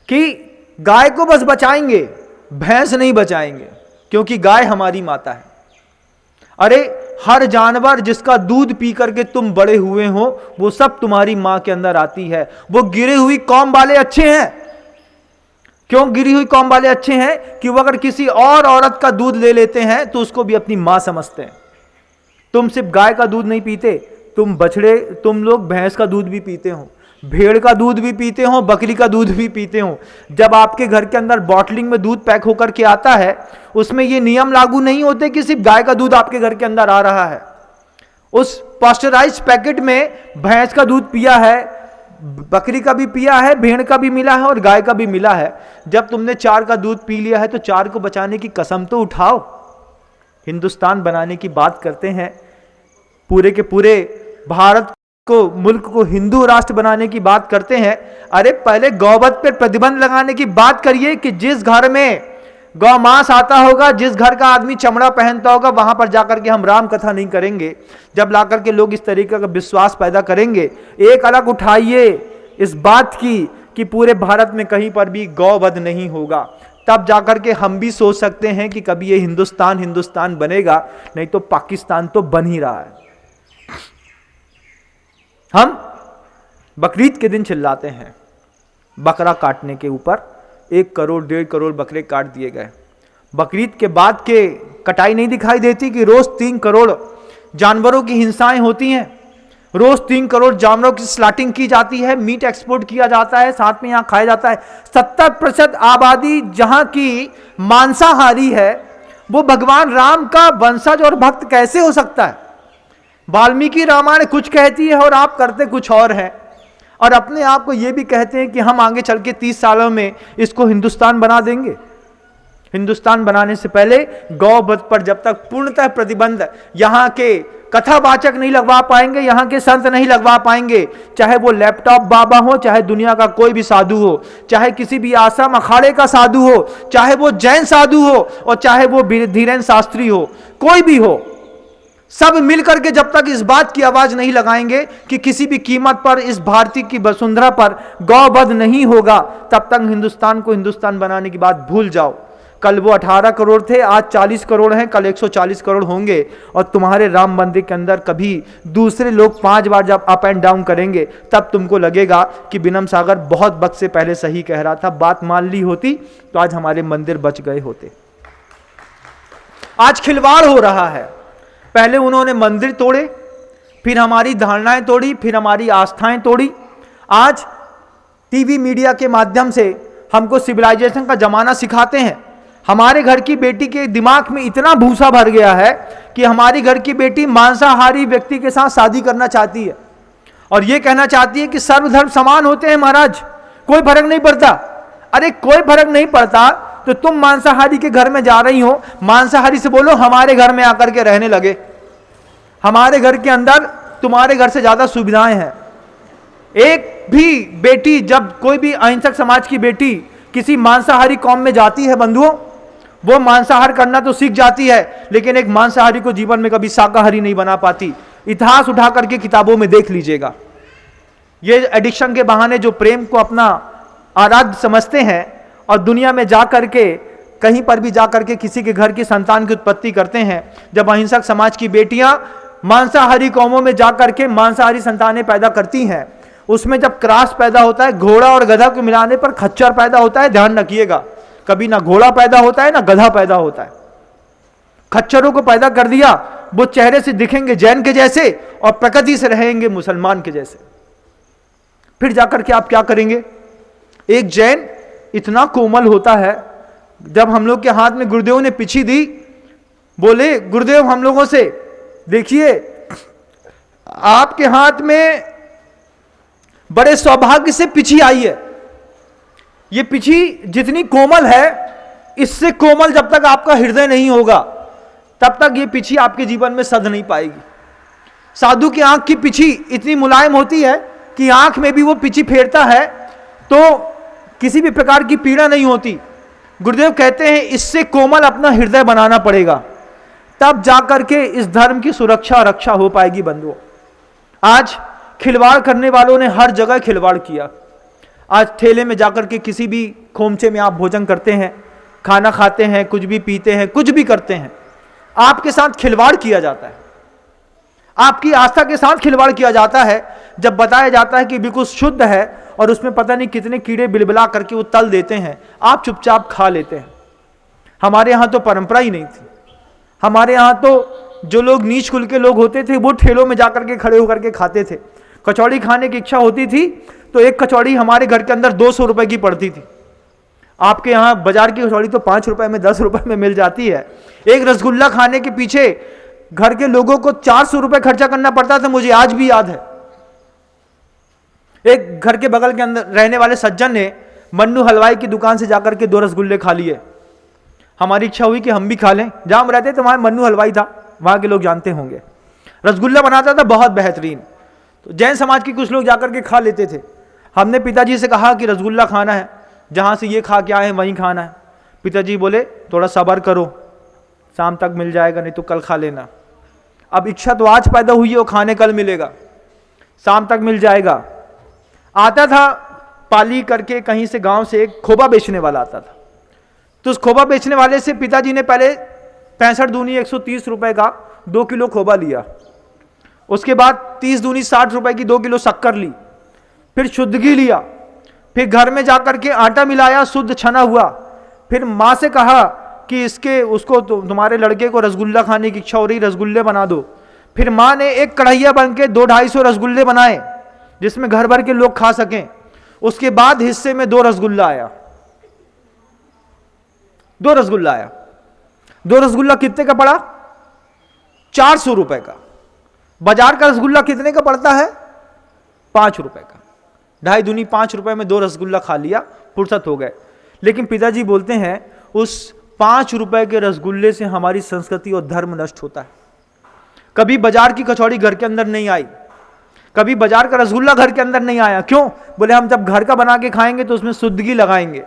कि गाय को बस बचाएंगे, भैंस नहीं बचाएंगे, क्योंकि गाय हमारी माता है। अरे हर जानवर जिसका दूध पी करके तुम बड़े हुए हो वो सब तुम्हारी मां के अंदर आती है। वो गिरे हुई कौम वाले अच्छे हैं, क्यों गिरी हुई कौम वाले अच्छे हैं? कि वो अगर किसी और औरत का दूध ले लेते हैं तो उसको भी अपनी मां समझते हैं। तुम सिर्फ गाय का दूध नहीं पीते, तुम लोग भैंस का दूध भी पीते हो, भेड़ का दूध भी पीते हो, बकरी का दूध भी पीते हो। जब आपके घर के अंदर बॉटलिंग में दूध पैक होकर के आता है, उसमें ये नियम लागू नहीं होते कि सिर्फ गाय का दूध आपके घर के अंदर आ रहा है। उस पास्चराइज पैकेट में भैंस का दूध पिया है, बकरी का भी पिया है, भेड़ का भी मिला है और गाय का भी मिला है। जब तुमने 4 का दूध पी लिया है तो 4 को बचाने की कसम तो उठाओ। हिंदुस्तान बनाने की बात करते हैं, पूरे के पूरे भारत को, मुल्क को हिंदू राष्ट्र बनाने की बात करते हैं। अरे पहले गौवध पर प्रतिबंध लगाने की बात करिए कि जिस घर में गौ मांस आता होगा, जिस घर का आदमी चमड़ा पहनता होगा, वहां पर जाकर के हम राम कथा नहीं करेंगे। जब लाकर के लोग इस तरीके का विश्वास पैदा करेंगे, एक अलग उठाइए इस बात की कि पूरे भारत में कहीं पर भी गौवध नहीं होगा, तब जाकर के हम भी सोच सकते हैं कि कभी ये हिंदुस्तान बनेगा, नहीं तो पाकिस्तान तो बन ही रहा है। हम बकरीद के दिन चिल्लाते हैं बकरा काटने के ऊपर, 1 करोड़ 1.5 करोड़ बकरे काट दिए गए। बकरीद के बाद के कटाई नहीं दिखाई देती कि रोज 3 करोड़ जानवरों की हिंसाएं होती हैं, रोज 3 करोड़ जानवरों की स्लॉटिंग की जाती है, मीट एक्सपोर्ट किया जाता है, साथ में यहां खाया जाता है। 70% आबादी जहां की मांसाहारी है, वो भगवान राम का वंशज और भक्त कैसे हो सकता है? वाल्मीकि रामायण कुछ कहती है और आप करते कुछ और हैं, और अपने आप को ये भी कहते हैं कि हम आगे चल के 30 सालों में इसको हिंदुस्तान बना देंगे। हिंदुस्तान बनाने से पहले गौवध पर जब तक पूर्णतः प्रतिबंध यहाँ के कथावाचक नहीं लगवा पाएंगे, यहाँ के संत नहीं लगवा पाएंगे, चाहे वो लैपटॉप बाबा हो, चाहे दुनिया का कोई भी साधु हो, चाहे किसी भी आश्रम अखाड़े का साधु हो, चाहे वो जैन साधु हो और चाहे वो धीरेन्द्र शास्त्री हो, कोई भी हो, सब मिलकर के जब तक इस बात की आवाज नहीं लगाएंगे कि किसी भी कीमत पर इस भारतीय की वसुंधरा पर गौवध नहीं होगा, तब तक हिंदुस्तान को हिंदुस्तान बनाने की बात भूल जाओ। कल वो 18 करोड़ थे, आज 40 करोड़ हैं, कल 140 करोड़ होंगे। और तुम्हारे राम मंदिर के अंदर कभी दूसरे लोग 5 बार जब अप एंड डाउन करेंगे, तब तुमको लगेगा कि विनम सागर बहुत वक्त से पहले सही कह रहा था, बात मान ली होती तो आज हमारे मंदिर बच गए होते। आज खिलवाड़ हो रहा है। पहले उन्होंने मंदिर तोड़े, फिर हमारी धारणाएं तोड़ी, फिर हमारी आस्थाएं तोड़ी। आज टीवी मीडिया के माध्यम से हमको सिविलाइजेशन का जमाना सिखाते हैं। हमारे घर की बेटी के दिमाग में इतना भूसा भर गया है कि हमारी घर की बेटी मांसाहारी व्यक्ति के साथ शादी करना चाहती है और यह कहना चाहती है कि सर्वधर्म समान होते हैं महाराज, कोई फर्क नहीं पड़ता। अरे कोई फर्क नहीं पड़ता तो तुम मांसाहारी के घर में जा रही हो, मांसाहारी से बोलो हमारे घर में आकर के रहने लगे। हमारे घर के अंदर तुम्हारे घर से ज्यादा सुविधाएं हैं। एक भी बेटी, जब कोई भी अहिंसक समाज की बेटी किसी मांसाहारी कौम में जाती है बंधुओं, वो मांसाहार करना तो सीख जाती है, लेकिन एक मांसाहारी को जीवन में कभी शाकाहारी नहीं बना पाती। इतिहास उठा करके किताबों में देख लीजिएगा। ये एडिक्शन के बहाने जो प्रेम को अपना आराध्य समझते हैं और दुनिया में जा करके कहीं पर भी जा करके किसी के घर की संतान की उत्पत्ति करते हैं। जब अहिंसक समाज की बेटियां मांसाहारी कौमों में जा करके मांसाहारी संतानें पैदा करती हैं, उसमें जब क्रॉस पैदा होता है, घोड़ा और गधा को मिलाने पर खच्चर पैदा होता है। ध्यान रखिएगा, कभी ना घोड़ा पैदा होता है ना गधा पैदा होता है। खच्चरों को पैदा कर दिया, वो चेहरे से दिखेंगे जैन के जैसे और प्रकृति से रहेंगे मुसलमान के जैसे। फिर जाकर के आप क्या करेंगे? एक जैन इतना कोमल होता है, जब हम लोग के हाथ में गुरुदेव ने पिछी दी, बोले गुरुदेव हम लोगों से, देखिए आपके हाथ में बड़े सौभाग्य से पिछी आई है। ये पिछी जितनी कोमल है, इससे कोमल जब तक आपका हृदय नहीं होगा तब तक ये पिछी आपके जीवन में सध नहीं पाएगी। साधु की आंख की पिछी इतनी मुलायम होती है कि आंख में भी वो पिछी फेरता है तो किसी भी प्रकार की पीड़ा नहीं होती। गुरुदेव कहते हैं इससे कोमल अपना हृदय बनाना पड़ेगा, तब जाकर के इस धर्म की सुरक्षा रक्षा हो पाएगी। बंधुओं, आज खिलवाड़ करने वालों ने हर जगह खिलवाड़ किया। आज ठेले में जाकर के किसी भी खोमचे में आप भोजन करते हैं, खाना खाते हैं, कुछ भी पीते हैं, कुछ भी करते हैं, आपके साथ खिलवाड़ किया जाता है, आपकी आस्था के साथ खिलवाड़ किया जाता है। जब बताया जाता है कि बिल्कुल शुद्ध है और उसमें पता नहीं कितने कीड़े बिलबिला करके वो तल देते हैं, आप चुपचाप खा लेते हैं। हमारे यहाँ तो परंपरा ही नहीं थी। हमारे यहाँ तो जो लोग नीच कुल के लोग होते थे वो ठेलों में जाकर के खड़े होकर के खाते थे। कचौड़ी खाने की इच्छा होती थी तो एक कचौड़ी हमारे घर के अंदर 200 रुपए की पड़ती थी। आपके यहाँ बाजार की कचौड़ी तो 5 रुपए में 10 रुपए में मिल जाती है। एक रसगुल्ला खाने के पीछे घर के लोगों को 400 रुपए खर्चा करना पड़ता था, मुझे आज भी याद है। एक घर के बगल के अंदर रहने वाले सज्जन ने मन्नू हलवाई की दुकान से जाकर के 2 रसगुल्ले खा लिए। हमारी इच्छा हुई कि हम भी खा लें। जहां हम रहते थे वहां मन्नू हलवाई था, वहां के लोग जानते होंगे, रसगुल्ला बनाता था बहुत बेहतरीन। तो जैन समाज के कुछ लोग जाकर के खा लेते थे। हमने पिताजी से कहा कि रसगुल्ला खाना है, जहां से ये खा के आए हैं वहीं खाना है। पिताजी बोले थोड़ा सब्र करो, शाम तक मिल जाएगा, नहीं तो कल खा लेना। अब इच्छा तो आज पैदा हुई है, वो खाने कल मिलेगा, शाम तक मिल जाएगा। आता था पाली करके कहीं से, गांव से एक खोबा बेचने वाला आता था। तो उस खोबा बेचने वाले से पिताजी ने पहले 65 दूनी 130 रुपए का 2 किलो खोबा लिया। उसके बाद 30 दूनी 60 रुपए की 2 किलो शक्कर ली, फिर शुद्ध घी लिया, फिर घर में जाकर के आटा मिलाया, शुद्ध छना हुआ। फिर माँ से कहा कि उसको तुम्हारे लड़के को रसगुल्ला खाने की इच्छा हो रही, रसगुल्ले बना दो। फिर माँ ने एक कढ़ैया बन के 200-250 रसगुल्ले बनाए जिसमें घर भर के लोग खा सकें। उसके बाद हिस्से में 2 रसगुल्ला आया। 2 रसगुल्ला आया। 2 रसगुल्ला कितने का पड़ा? 400 रुपए का। बाजार का रसगुल्ला कितने का पड़ता है? 5 रुपए का। 2.5 दूनी 5 रुपए में 2 रसगुल्ला खा लिया, फुर्सत हो गए। लेकिन पिताजी बोलते हैं उस 5 रुपए के रसगुल्ले से हमारी संस्कृति और धर्म नष्ट होता है। कभी बाजार की कचौड़ी घर के अंदर नहीं आई, कभी बाजार का रसगुल्ला घर के अंदर नहीं आया। क्यों? बोले हम जब घर का बना के खाएंगे तो उसमें शुद्ध घी लगाएंगे,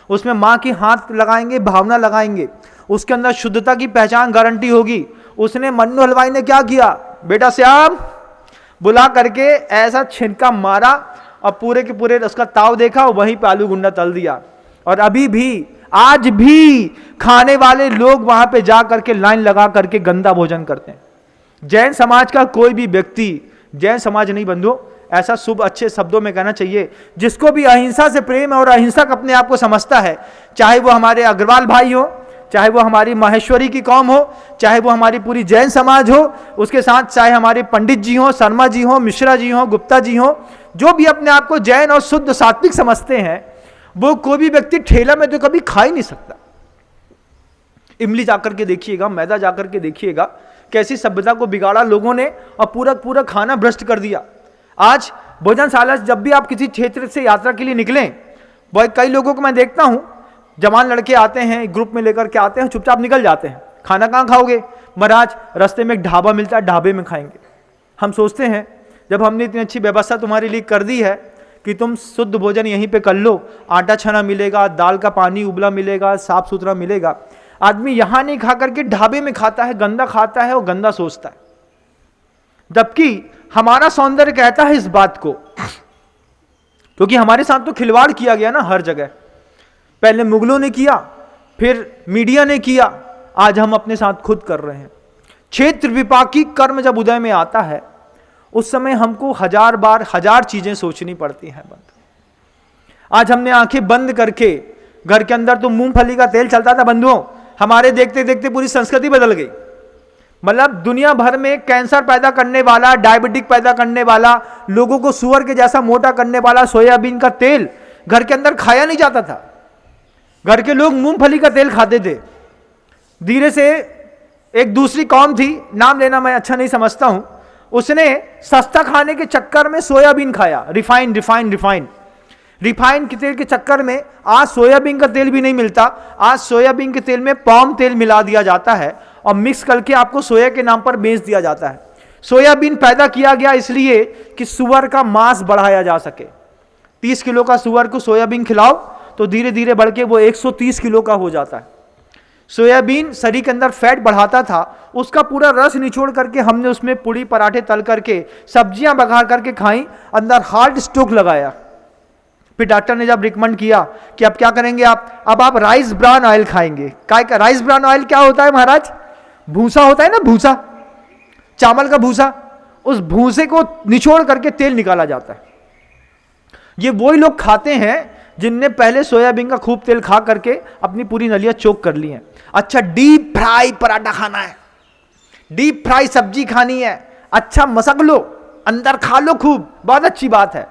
उसमें माँ की हाथ लगाएंगे, भावना लगाएंगे, उसके अंदर शुद्धता की पहचान गारंटी होगी। उसने मन्नू हलवाई ने क्या किया, बेटा श्याम बुला करके ऐसा छिनका मारा और पूरे के पूरे उसका ताव देखा, वहीं पे आलू गुंडा तल दिया। और अभी भी, आज भी खाने वाले लोग वहां पे जा करके लाइन लगा करके गंदा भोजन करते हैं। जैन समाज का कोई भी व्यक्ति, जैन समाज नहीं बंधुओं, ऐसा शुभ अच्छे शब्दों में कहना चाहिए, जिसको भी अहिंसा से प्रेम है और अहिंसक अपने आप को समझता है, चाहे वो हमारे अग्रवाल भाई हो, चाहे वो हमारी माहेश्वरी की कौम हो, चाहे वो हमारी पूरी जैन समाज हो, उसके साथ चाहे हमारे पंडित जी हो, शर्मा जी हो, मिश्रा जी हो, गुप्ता जी हो, जो भी अपने आप को जैन और शुद्ध सात्विक समझते हैं, वो कोई भी व्यक्ति ठेला में तो कभी खा ही नहीं सकता। इमली जाकर के देखिएगा, मैदा जाकर के देखिएगा, कैसी सभ्यता को बिगाड़ा लोगों ने और पूरा पूरा खाना भ्रष्ट कर दिया। आज भोजनशाला, जब भी आप किसी क्षेत्र से यात्रा के लिए निकलें, बहुत कई लोगों को मैं देखता हूं, जवान लड़के आते हैं, ग्रुप में लेकर के आते हैं, चुपचाप निकल जाते हैं। खाना कहाँ खाओगे? महाराज रास्ते में एक ढाबा मिलता है, ढाबे में खाएंगे। हम सोचते हैं जब हमने इतनी अच्छी व्यवस्था तुम्हारे लिए कर दी है कि तुम शुद्ध भोजन यहीं पे कर लो, आटा छना मिलेगा, दाल का पानी उबला मिलेगा, साफ सुथरा मिलेगा, आदमी यहां नहीं खा करके ढाबे में खाता है, गंदा खाता है और गंदा सोचता है। जबकि हमारा सौंदर्य कहता है इस बात को, क्योंकि हमारे साथ तो खिलवाड़ किया गया ना हर जगह। पहले मुगलों ने किया, फिर मीडिया ने किया, आज हम अपने साथ खुद कर रहे हैं। क्षेत्र विपाकी कर्म जब उदय में आता है, उस समय हमको 1000 चीजें सोचनी पड़ती हैं। आज हमने आंखें बंद करके, घर के अंदर तो मूंगफली का तेल चलता था बंधुओं, हमारे देखते देखते पूरी संस्कृति बदल गई। मतलब दुनिया भर में कैंसर पैदा करने वाला, डायबिटिक पैदा करने वाला, लोगों को सुअर के जैसा मोटा करने वाला सोयाबीन का तेल घर के अंदर खाया नहीं जाता था। घर के लोग मूंगफली का तेल खाते थे। धीरे से एक दूसरी कौम थी, नाम लेना मैं अच्छा नहीं समझता हूं, उसने सस्ता खाने के चक्कर में सोयाबीन खाया, रिफाइन के तेल के चक्कर में आज सोयाबीन का तेल भी नहीं मिलता। आज सोयाबीन के तेल में पाम तेल मिला दिया जाता है और मिक्स करके आपको सोया के नाम पर बेच दिया जाता है। सोयाबीन पैदा किया गया इसलिए कि सुअर का मांस बढ़ाया जा सके। 30 किलो का सुअर को सोयाबीन खिलाओ तो धीरे धीरे बढ़ के वो 130 किलो का हो जाता है। सोयाबीन शरीर के अंदर फैट बढ़ाता था, उसका पूरा रस निचोड़ करके हमने उसमें पूड़ी पराठे तल करके, सब्जियां बघार करके खाई, अंदर हार्ट स्ट्रोक लगाया। फिर डॉक्टर ने जब रिकमेंड किया कि अब क्या करेंगे आप, अब आप राइस ब्रान ऑयल खाएंगे। काय का राइस ब्रान ऑयल क्या होता है महाराज? भूसा होता है ना, भूसा, चावल का भूसा, उस भूसे को निचोड़ करके तेल निकाला जाता है। ये वही लोग खाते हैं जिनने पहले सोयाबीन का खूब तेल खा करके अपनी पूरी नलियां चोक कर ली हैं। अच्छा, डीप फ्राई पराठा खाना है, डीप फ्राई सब्जी खानी है, अच्छा मसक लो, अंदर खा लो खूब, बहुत अच्छी बात है।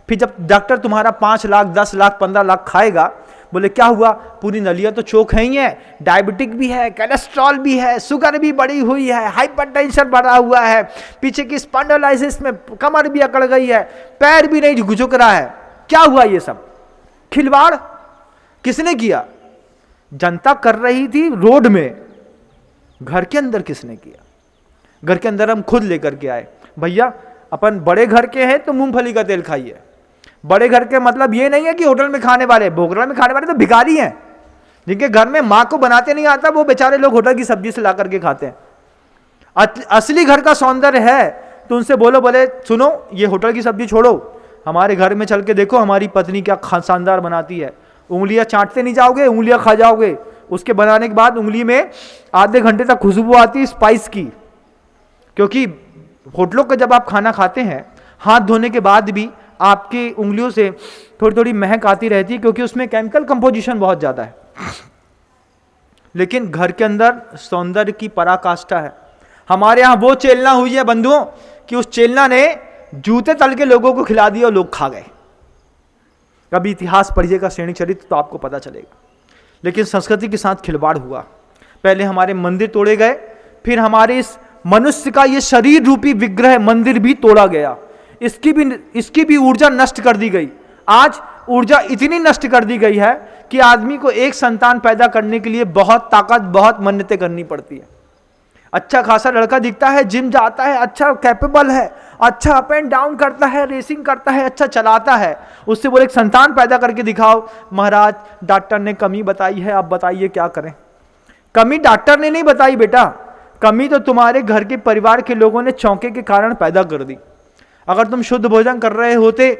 फिर जब डॉक्टर तुम्हारा 5 लाख 10 लाख 15 लाख खाएगा, बोले क्या हुआ, पूरी नलियां तो चोक है ही है, डायबिटिक भी है, कोलेस्ट्रॉल भी है, शुगर भी बढ़ी हुई है, हाइपरटेंशन बढ़ा हुआ है, पीछे की स्पॉन्डिलोलाइसिस में कमर भी अकड़ गई है, पैर भी नहीं झुक रहा है, क्या हुआ ये सब? खिलवाड़ किसने किया? जनता कर रही थी रोड में, घर के अंदर किसने किया? घर के अंदर हम खुद लेकर के आए, भैया अपन बड़े घर के हैं तो मूंगफली का तेल खाइए। बड़े घर के मतलब ये नहीं है कि होटल में खाने वाले, भोगला में खाने वाले तो भिखारी हैं, जिनके घर में माँ को बनाते नहीं आता, वो बेचारे लोग होटल की सब्जी से ला करके खाते हैं। असली घर का सौंदर्य है तो उनसे बोलो, बोले सुनो ये होटल की सब्जी छोड़ो, हमारे घर में चल के देखो हमारी पत्नी क्या शानदार बनाती है, उंगलियां चाटते नहीं जाओगे, उंगलियां खा जाओगे, उसके बनाने के बाद उंगली में आधे घंटे तक खुशबू आती है स्पाइस की। क्योंकि होटलों का जब आप खाना खाते हैं, हाथ धोने के बाद भी आपकी उंगलियों से थोड़ी थोड़ी महक आती रहती है, क्योंकि उसमें केमिकल कंपोजिशन बहुत ज्यादा है। लेकिन घर के अंदर सौंदर्य की पराकाष्ठा है। हमारे यहां वो चेलना हुई है बंधुओं कि उस चेलना ने जूते तल के लोगों को खिला दिया और लोग खा गए। कभी इतिहास पढ़िएगा, सैनिक चरित्र, तो आपको पता चलेगा। लेकिन संस्कृति के साथ खिलवाड़ हुआ। पहले हमारे मंदिर तोड़े गए, फिर हमारे इस मनुष्य का ये शरीर रूपी विग्रह मंदिर भी तोड़ा गया, इसकी भी ऊर्जा नष्ट कर दी गई। आज ऊर्जा इतनी नष्ट कर दी गई है कि आदमी को एक संतान पैदा करने के लिए बहुत ताकत, बहुत मन्नतें करनी पड़ती है। अच्छा खासा लड़का दिखता है, जिम जाता है, अच्छा कैपेबल है, अच्छा अप एंड डाउन करता है, रेसिंग करता है, अच्छा चलाता है, उससे बोले एक संतान पैदा करके दिखाओ। महाराज डॉक्टर ने कमी बताई है, आप बताइए क्या करें? कमी डॉक्टर ने नहीं बताई बेटा, कमी तो तुम्हारे घर के परिवार के लोगों ने चौंके के कारण पैदा कर दी। अगर तुम शुद्ध भोजन कर रहे होते,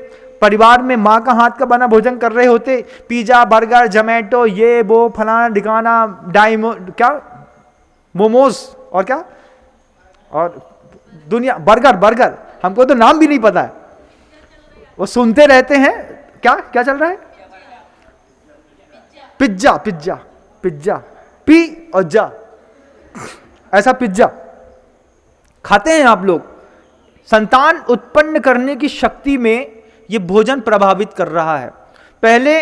परिवार में माँ का हाथ का बना भोजन कर रहे होते, पिज्जा बर्गर जोमेटो ये वो फलाना ठिकाना डाइमो क्या मोमोज और क्या और दुनिया बर्गर, हमको तो नाम भी नहीं पता है, वो सुनते रहते हैं। क्या क्या चल रहा है? पिज्जा पिज्जा पिज्जा, पी और जा, ऐसा पिज्जा खाते हैं आप लोग। संतान उत्पन्न करने की शक्ति में यह भोजन प्रभावित कर रहा है। पहले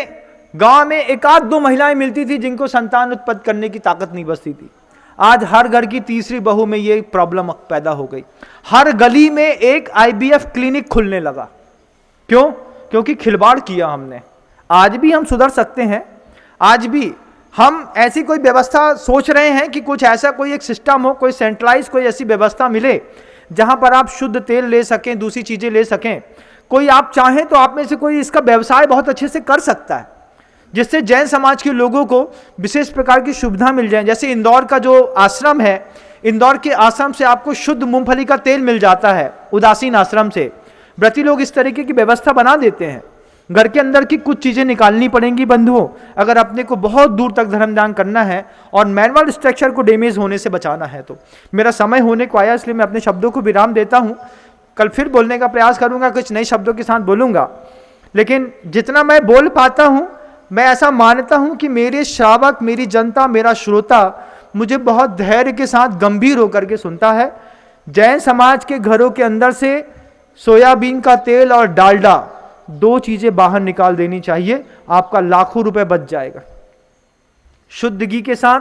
गांव में 1-2 महिलाएं मिलती थी जिनको संतान उत्पन्न करने की ताकत नहीं बचती थी। आज हर घर की तीसरी बहू में यह प्रॉब्लम पैदा हो गई। हर गली में एक IVF क्लिनिक खुलने लगा। क्यों? क्योंकि खिलवाड़ किया हमने। आज भी हम सुधर सकते हैं, आज भी हम ऐसी कोई व्यवस्था सोच रहे हैं कि कुछ ऐसा कोई एक सिस्टम हो, कोई सेंट्रलाइज कोई ऐसी व्यवस्था मिले जहां पर आप शुद्ध तेल ले सकें, दूसरी चीजें ले सकें। कोई आप चाहें तो आप में से कोई इसका व्यवसाय बहुत अच्छे से कर सकता है, जिससे जैन समाज के लोगों को विशेष प्रकार की सुविधा मिल जाए। जैसे इंदौर का जो आश्रम है, इंदौर के आश्रम से आपको शुद्ध मूंगफली का तेल मिल जाता है, उदासीन आश्रम से। व्रती लोग इस तरीके की व्यवस्था बना देते हैं। घर के अंदर की कुछ चीजें निकालनी पड़ेंगी बंधुओं, अगर अपने को बहुत दूर तक धर्मदान करना है और मैनुअल स्ट्रक्चर को डैमेज होने से बचाना है। तो मेरा समय होने को आया, इसलिए मैं अपने शब्दों को विराम देता हूं। कल फिर बोलने का प्रयास करूंगा, कुछ नए शब्दों के साथ बोलूंगा। लेकिन जितना मैं बोल पाता हूं, मैं ऐसा मानता हूं कि मेरे श्रावक, मेरी जनता, मेरा श्रोता मुझे बहुत धैर्य के साथ गंभीर होकर के सुनता है। जैन समाज के घरों के अंदर से सोयाबीन का तेल और डालडा, 2 चीजें बाहर निकाल देनी चाहिए, आपका लाखों रुपए बच जाएगा। शुद्ध घी के साथ,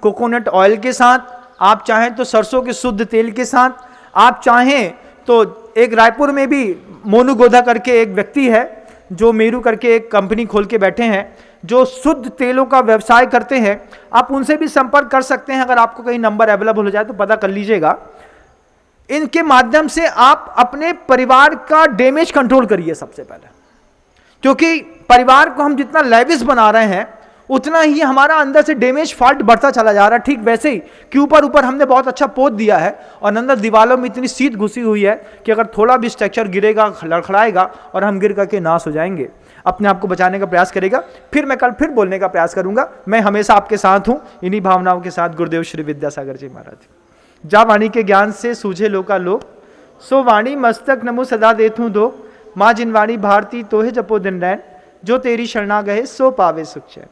कोकोनट ऑयल के साथ, आप चाहें तो सरसों के शुद्ध तेल के साथ, आप चाहें तो एक रायपुर में भी मोनू गोधा करके एक व्यक्ति है जो मेरू करके एक कंपनी खोल के बैठे हैं, जो शुद्ध तेलों का व्यवसाय करते हैं। आप उनसे भी संपर्क कर सकते हैं, अगर आपको कहीं नंबर अवेलेबल हो जाए तो पता कर लीजिएगा। इनके माध्यम से आप अपने परिवार का डैमेज कंट्रोल करिए सबसे पहले, क्योंकि परिवार को हम जितना लेविश बना रहे हैं उतना ही हमारा अंदर से डैमेज फॉल्ट बढ़ता चला जा रहा है। ठीक वैसे ही कि ऊपर हमने बहुत अच्छा पोत दिया है और अंदर दीवारों में इतनी शीत घुसी हुई है कि अगर थोड़ा भी स्ट्रक्चर गिरेगा, लड़खड़ाएगा और हम गिर करके नाश हो जाएंगे। अपने आप को बचाने का प्रयास करेगा। फिर मैं कल फिर बोलने का प्रयास करूंगा। मैं हमेशा आपके साथ हूं, इन्हीं भावनाओं के साथ। गुरुदेव श्री विद्यासागर जी महाराज। जा वाणी के ज्ञान से सूझे लोका लोक, सो वाणी मस्तक नमो सदा देथूं दो। माँ जिनवाणी भारती तोहे जपो दिन रैन, जो तेरी शरणा गए सो पावे सुख चैन।